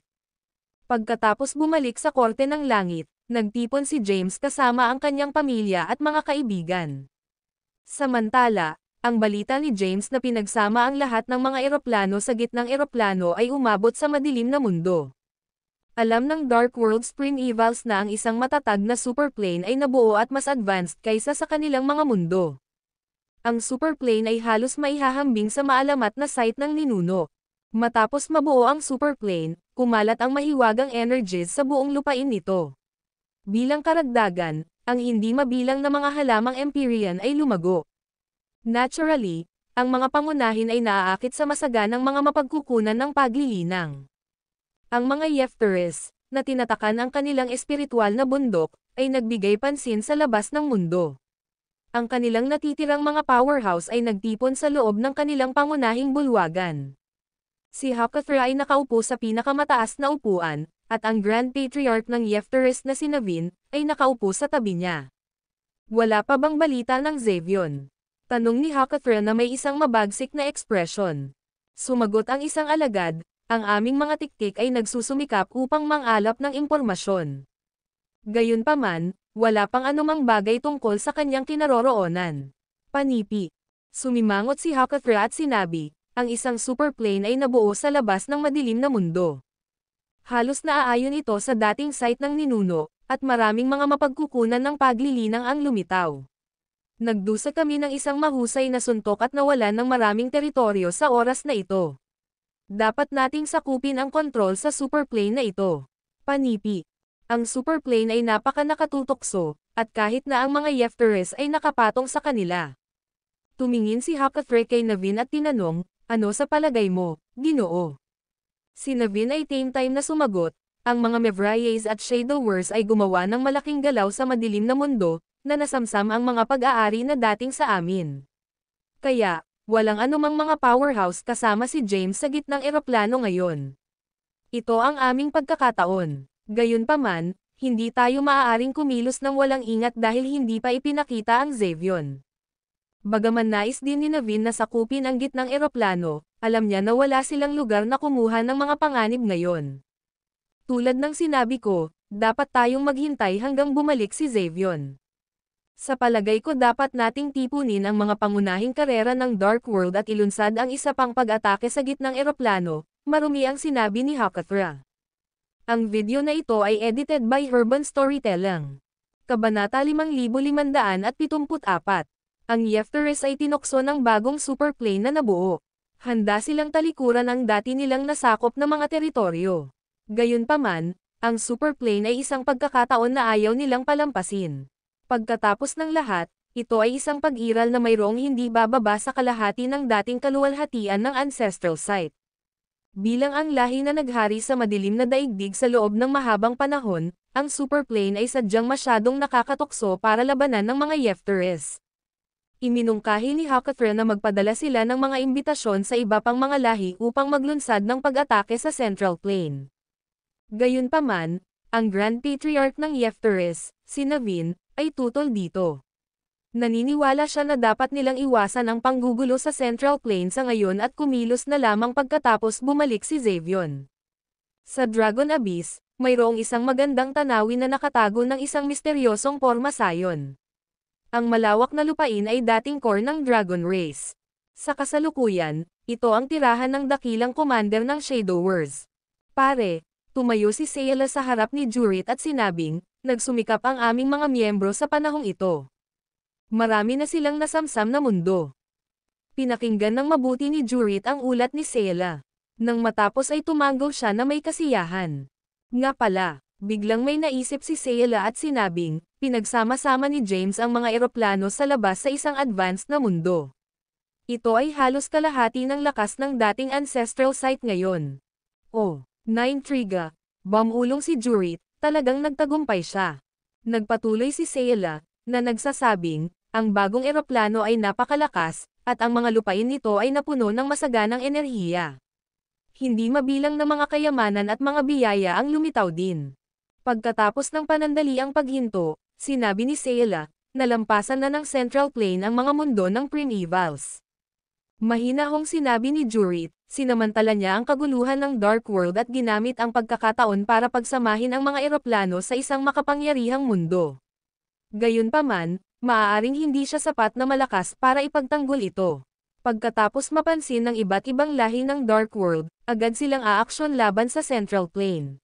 Pagkatapos bumalik sa Korte ng Langit, nagtipon si James kasama ang kanyang pamilya at mga kaibigan. Samantala, ang balita ni James na pinagsama ang lahat ng mga eroplano sa gitnang eroplano ay umabot sa madilim na mundo. Alam ng Dark World Spring Evils na ang isang matatag na superplane ay nabuo at mas advanced kaysa sa kanilang mga mundo. Ang superplane ay halos maihahambing sa maalamat na site ng ninuno. Matapos mabuo ang superplane, kumalat ang mahiwagang energies sa buong lupain nito. Bilang karagdagan, ang hindi mabilang na mga halamang Empyrean ay lumago. Naturally, ang mga pangunahin ay naaakit sa masaganang mga mapagkukunan ng paglilinang. Ang mga Yefteres, na tinatakan ang kanilang espiritual na bundok, ay nagbigay pansin sa labas ng mundo. Ang kanilang natitirang mga powerhouse ay nagtipon sa loob ng kanilang pangunahing bulwagan. Si Hakathra ay nakaupo sa pinakamataas na upuan, at ang Grand Patriarch ng Yefteres na si Navin, ay nakaupo sa tabi niya. Wala pa bang balita ng Xavion? Tanong ni Hakathra na may isang mabagsik na ekspresyon. Sumagot ang isang alagad, ang aming mga tiktik ay nagsusumikap upang mangalap ng impormasyon. Gayunpaman, wala pang anumang bagay tungkol sa kanyang kinaroroonan. Panipi. Sumimangot si Hakathra at sinabi, ang isang super plane ay nabuo sa labas ng madilim na mundo. Halos naaayon ito sa dating site ng ninuno, at maraming mga mapagkukunan ng paglilinang ang lumitaw. Nagdusa kami ng isang mahusay na suntok at nawalan ng maraming teritoryo sa oras na ito. Dapat nating sakupin ang kontrol sa superplane na ito. Panipi. Ang superplane ay napaka-nakatutokso, at kahit na ang mga Yefteres ay nakapatong sa kanila. Tumingin si Hakathra kay Navin at tinanong, ano sa palagay mo, Ginoo? Si Navin ay tame time na sumagot, ang mga Mevriers at Shadowers ay gumawa ng malaking galaw sa madilim na mundo, na nasamsam ang mga pag-aari na dating sa amin. Kaya, walang anumang mga powerhouse kasama si James sa gitnang eroplano ngayon. Ito ang aming pagkakataon. Gayunpaman, hindi tayo maaaring kumilos ng walang ingat dahil hindi pa ipinakita ang Xavion. Bagaman nais din ni Navin na sakupin ang gitnang eroplano, alam niya na wala silang lugar na kumuha ng mga panganib ngayon. Tulad ng sinabi ko, dapat tayong maghintay hanggang bumalik si Xavion. Sa palagay ko dapat nating tipunin ang mga pangunahing karera ng Dark World at ilunsad ang isa pang pag-atake sa gitnang eroplano, marumi ang sinabi ni Hakathra. Ang video na ito ay edited by Urban Storytelling. Kabanata 5574. Ang Yefteres ay tinokso ng bagong superplane na nabuo. Handa silang talikuran ang dati nilang nasakop na mga teritoryo. Gayunpaman, ang superplane ay isang pagkakataon na ayaw nilang palampasin. Pagkatapos ng lahat, ito ay isang pag-iral na mayroong hindi bababa sa kalahati ng dating kaluwalhatian ng ancestral site. Bilang ang lahi na naghari sa madilim na daigdig sa loob ng mahabang panahon, ang superplane ay sadyang masyadong nakakatokso para labanan ng mga Yefteres. Iminungkahi ni Hakathra na magpadala sila ng mga imbitasyon sa iba pang mga lahi upang maglunsad ng pag-atake sa Central Plain. Gayunpaman, ang Grand Patriarch ng Yefteres, si Navin, ay tutol dito. Naniniwala siya na dapat nilang iwasan ang panggugulo sa Central Plain sa ngayon at kumilos na lamang pagkatapos bumalik si Xavion. Sa Dragon Abyss, mayroong isang magandang tanawin na nakatago ng isang misteryosong porma sayon. Ang malawak na lupain ay dating core ng Dragon Race. Sa kasalukuyan, ito ang tirahan ng dakilang commander ng Shadowers. Pare, tumayo si Sayla sa harap ni Jurit at sinabing, nagsumikap ang aming mga miyembro sa panahong ito. Marami na silang nasamsam na mundo. Pinakinggan ng mabuti ni Jurit ang ulat ni Sayla. Nang matapos ay tumanggo siya na may kasiyahan. Nga pala, biglang may naisip si Sayla at sinabing, pinagsama-sama ni James ang mga eroplano sa labas sa isang advanced na mundo. Ito ay halos kalahati ng lakas ng dating ancestral site ngayon. Oh, na-intriga, bumulong si Jurit, talagang nagtagumpay siya. Nagpatuloy si Sayla, na nagsasabing, ang bagong eroplano ay napakalakas, at ang mga lupain nito ay napuno ng masaganang enerhiya. Hindi mabilang na mga kayamanan at mga biyaya ang lumitaw din. Pagkatapos ng panandaliang paghinto, sinabi ni Sayla, nalampasan na ng Central Plain ang mga mundo ng Primevals. Mahinahong sinabi ni Jurit, sinamantala niya ang kaguluhan ng Dark World at ginamit ang pagkakataon para pagsamahin ang mga eroplano sa isang makapangyarihang mundo. Gayunpaman, maaaring hindi siya sapat na malakas para ipagtanggol ito. Pagkatapos mapansin ng iba't ibang lahi ng Dark World, agad silang aaksyon laban sa Central Plain.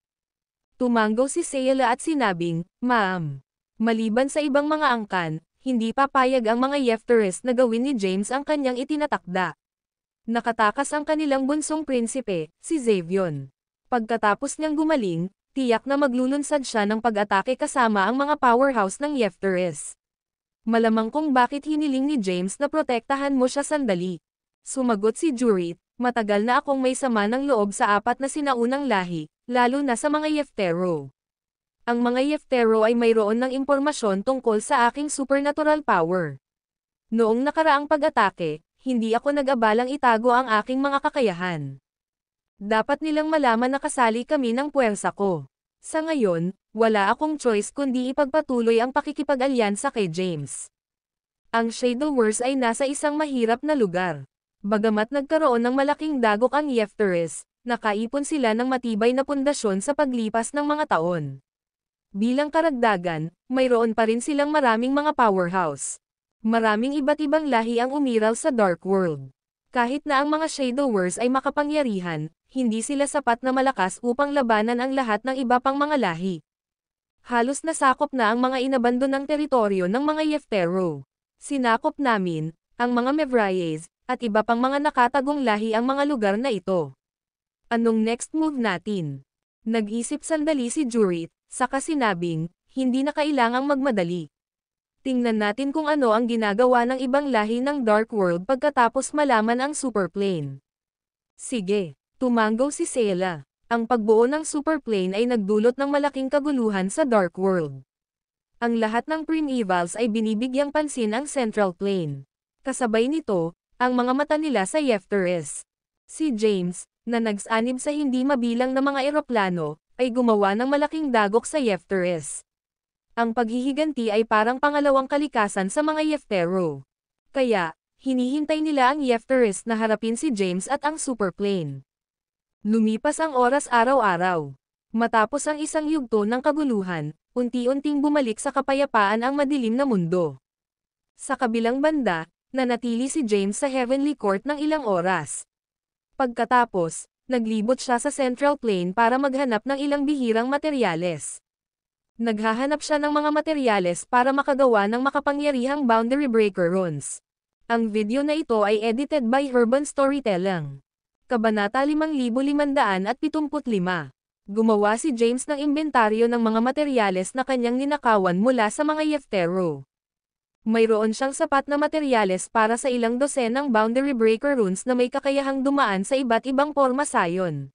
Tumanggo si Sayla at sinabing, Ma'am, maliban sa ibang mga angkan, hindi papayag ang mga Yefteres na gawin ni James ang kanyang itinatakda. Nakatakas ang kanilang bunsong prinsipe, si Xavion. Pagkatapos niyang gumaling, tiyak na maglulunsad siya ng pag-atake kasama ang mga powerhouse ng Yefteres. Malamang kung bakit hiniling ni James na protektahan mo siya sandali. Sumagot si Jurit, matagal na akong may sama ng loob sa apat na sinaunang lahi, lalo na sa mga Yeftero. Ang mga Yeftero ay mayroon ng impormasyon tungkol sa aking supernatural power. Noong nakaraang pag-atake, hindi ako nag-abalang itago ang aking mga kakayahan. Dapat nilang malaman na kasali kami ng puwersa ko. Sa ngayon, wala akong choice kundi ipagpatuloy ang pakikipag-alyansa kay James. Ang Shadowverse ay nasa isang mahirap na lugar. Bagamat nagkaroon ng malaking dagok ang Yefteris, nakaipon sila ng matibay na pundasyon sa paglipas ng mga taon. Bilang karagdagan, mayroon pa rin silang maraming mga powerhouse. Maraming iba't ibang lahi ang umiral sa Dark World. Kahit na ang mga Shadowverse ay makapangyarihan, hindi sila sapat na malakas upang labanan ang lahat ng iba pang mga lahi. Halos nasakop na ang mga inabandonang teritoryo ng mga Yeftero. Sinakop namin, ang mga Mevriades, at iba pang mga nakatagong lahi ang mga lugar na ito. Anong next move natin? Nag-isip sandali si Jurit, saka sinabing, hindi na kailangang magmadali. Tingnan natin kung ano ang ginagawa ng ibang lahi ng Dark World pagkatapos malaman ang Super Plane. Sige, tumanggo si Sela. Ang pagbuo ng Super Plane ay nagdulot ng malaking kaguluhan sa Dark World. Ang lahat ng Primevals ay binibigyang pansin ang Central Plane. Kasabay nito, ang mga mata nila sa Yefteris. Si James, na nagsanib sa hindi mabilang na mga eroplano, ay gumawa ng malaking dagok sa Yefteris. Ang paghihiganti ay parang pangalawang kalikasan sa mga Yeftero. Kaya, hinihintay nila ang Yefteris na harapin si James at ang Super Plane. Lumipas ang oras araw-araw. Matapos ang isang yugto ng kaguluhan, unti-unting bumalik sa kapayapaan ang madilim na mundo. Sa kabilang banda, nanatili si James sa Heavenly Court ng ilang oras. Pagkatapos, naglibot siya sa Central Plane para maghanap ng ilang bihirang materyales. Naghahanap siya ng mga materyales para makagawa ng makapangyarihang boundary breaker runes. Ang video na ito ay edited by Urban Storytelling. Kabanata 5575. Gumawa si James ng inventaryo ng mga materyales na kanyang ninakawan mula sa mga Yeftero. Mayroon siyang sapat na materyales para sa ilang dosenang boundary breaker runes na may kakayahang dumaan sa iba't ibang porma sayon.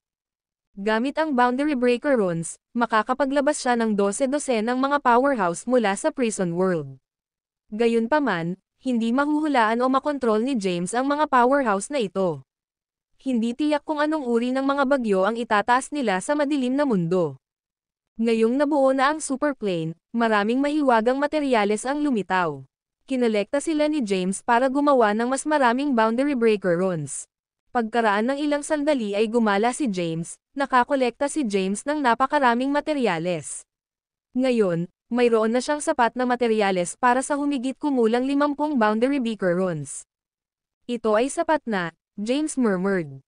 Gamit ang boundary breaker runes, makakapaglabas siya ng 12 dosenang mga powerhouse mula sa prison world. Gayunpaman, hindi mahuhulaan o makontrol ni James ang mga powerhouse na ito. Hindi tiyak kung anong uri ng mga bagyo ang itataas nila sa madilim na mundo. Ngayong nabuo na ang Super Plane, maraming mahiwagang materyales ang lumitaw. Kinolekta sila ni James para gumawa ng mas maraming boundary breaker runes. Pagkaraan ng ilang sandali ay gumala si James, nakakolekta si James ng napakaraming materyales. Ngayon, mayroon na siyang sapat na materyales para sa humigit kumulang 50 boundary breaker runes. Ito ay sapat na, James murmured.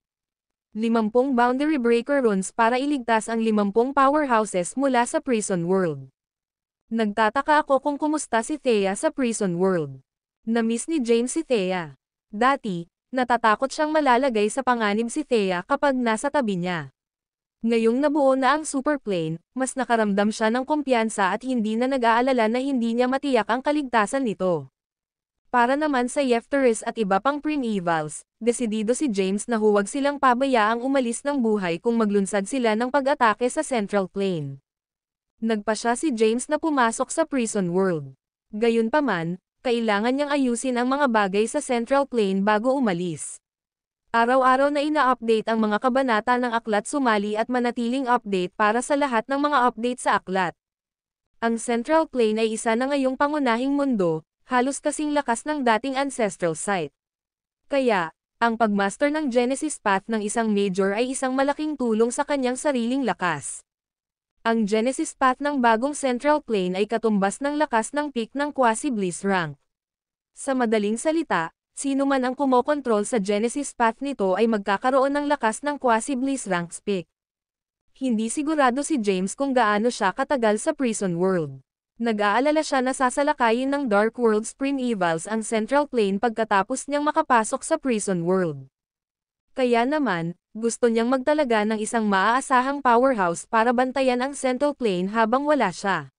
50 boundary breaker runes para iligtas ang 50 powerhouses mula sa prison world. Nagtataka ako kung kumusta si Thea sa prison world. Na-miss ni James si Thea. Dati, natatakot siyang malalagay sa panganib si Thea kapag nasa tabi niya. Ngayong nabuo na ang Super Plane, mas nakaramdam siya ng kumpiyansa at hindi na nag-aalala na hindi niya matiyak ang kaligtasan nito. Para naman sa Yefteris at iba pang Primevals, desidido si James na huwag silang pabayaang umalis ng buhay kung maglunsad sila ng pag-atake sa Central Plane. Nagpasya si James na pumasok sa prison world. Gayunpaman, kailangan niyang ayusin ang mga bagay sa Central Plane bago umalis. Araw-araw na ina-update ang mga kabanata ng aklat, sumali at manatiling update para sa lahat ng mga update sa aklat. Ang Central Plane ay isa na ngayong pangunahing mundo, halos kasing lakas ng dating ancestral site. Kaya, ang pagmaster ng Genesis Path ng isang Major ay isang malaking tulong sa kanyang sariling lakas. Ang Genesis Path ng bagong Central Plane ay katumbas ng lakas ng peak ng Quasi-Bliss rank. Sa madaling salita, sino man ang kumokontrol sa Genesis Path nito ay magkakaroon ng lakas ng Quasi-Bliss ranks peak. Hindi sigurado si James kung gaano siya katagal sa prison world. Nag-aalala siya na sasalakayin ng Dark World's Primevals ang Central Plane pagkatapos niyang makapasok sa prison world. Kaya naman, gusto niyang magtalaga ng isang maaasahang powerhouse para bantayan ang Central Plane habang wala siya.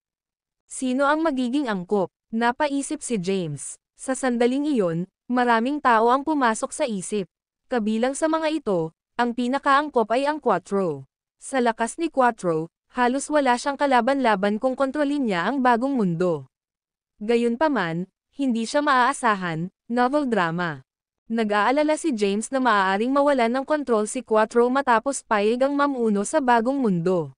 Sino ang magiging angkop? Napaisip si James. Sa sandaling iyon, maraming tao ang pumasok sa isip. Kabilang sa mga ito, ang pinakaangkop ay ang Quattro. Sa lakas ni Quattro, halos wala siyang kalaban-laban kung kontrolin niya ang bagong mundo. Gayunpaman, hindi siya maaasahan, novel drama. Nag-aalala si James na maaaring mawalan ng kontrol si Quattro matapos payag ang mamuno sa bagong mundo.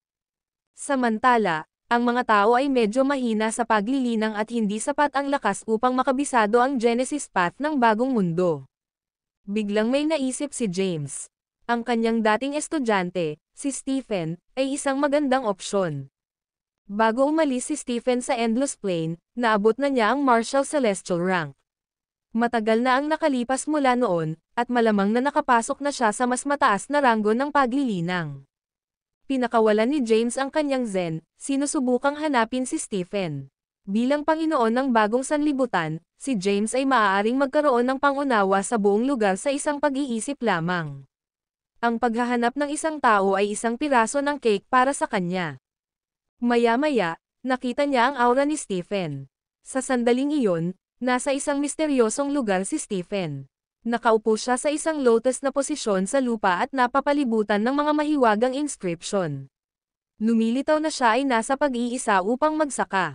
Samantala, ang mga tao ay medyo mahina sa paglilinang at hindi sapat ang lakas upang makabisado ang Genesis path ng bagong mundo. Biglang may naisip si James. Ang kanyang dating estudyante, si Stephen, ay isang magandang opsyon. Bago umalis si Stephen sa Endless Plane, naabot na niya ang Martial Celestial rank. Matagal na ang nakalipas mula noon, at malamang na nakapasok na siya sa mas mataas na ranggo ng paglilinang. Pinakawalan ni James ang kanyang Zen, sinusubukang hanapin si Stephen. Bilang Panginoon ng bagong sanlibutan, si James ay maaaring magkaroon ng pangunawa sa buong lugar sa isang pag-iisip lamang. Ang paghahanap ng isang tao ay isang piraso ng cake para sa kanya. Maya-maya, nakita niya ang aura ni Stephen. Sa sandaling iyon, nasa isang misteryosong lugar si Stephen. Nakaupo siya sa isang lotus na posisyon sa lupa at napapalibutan ng mga mahiwagang inscription. Lumilitaw na siya ay nasa pag-iisa upang magsaka.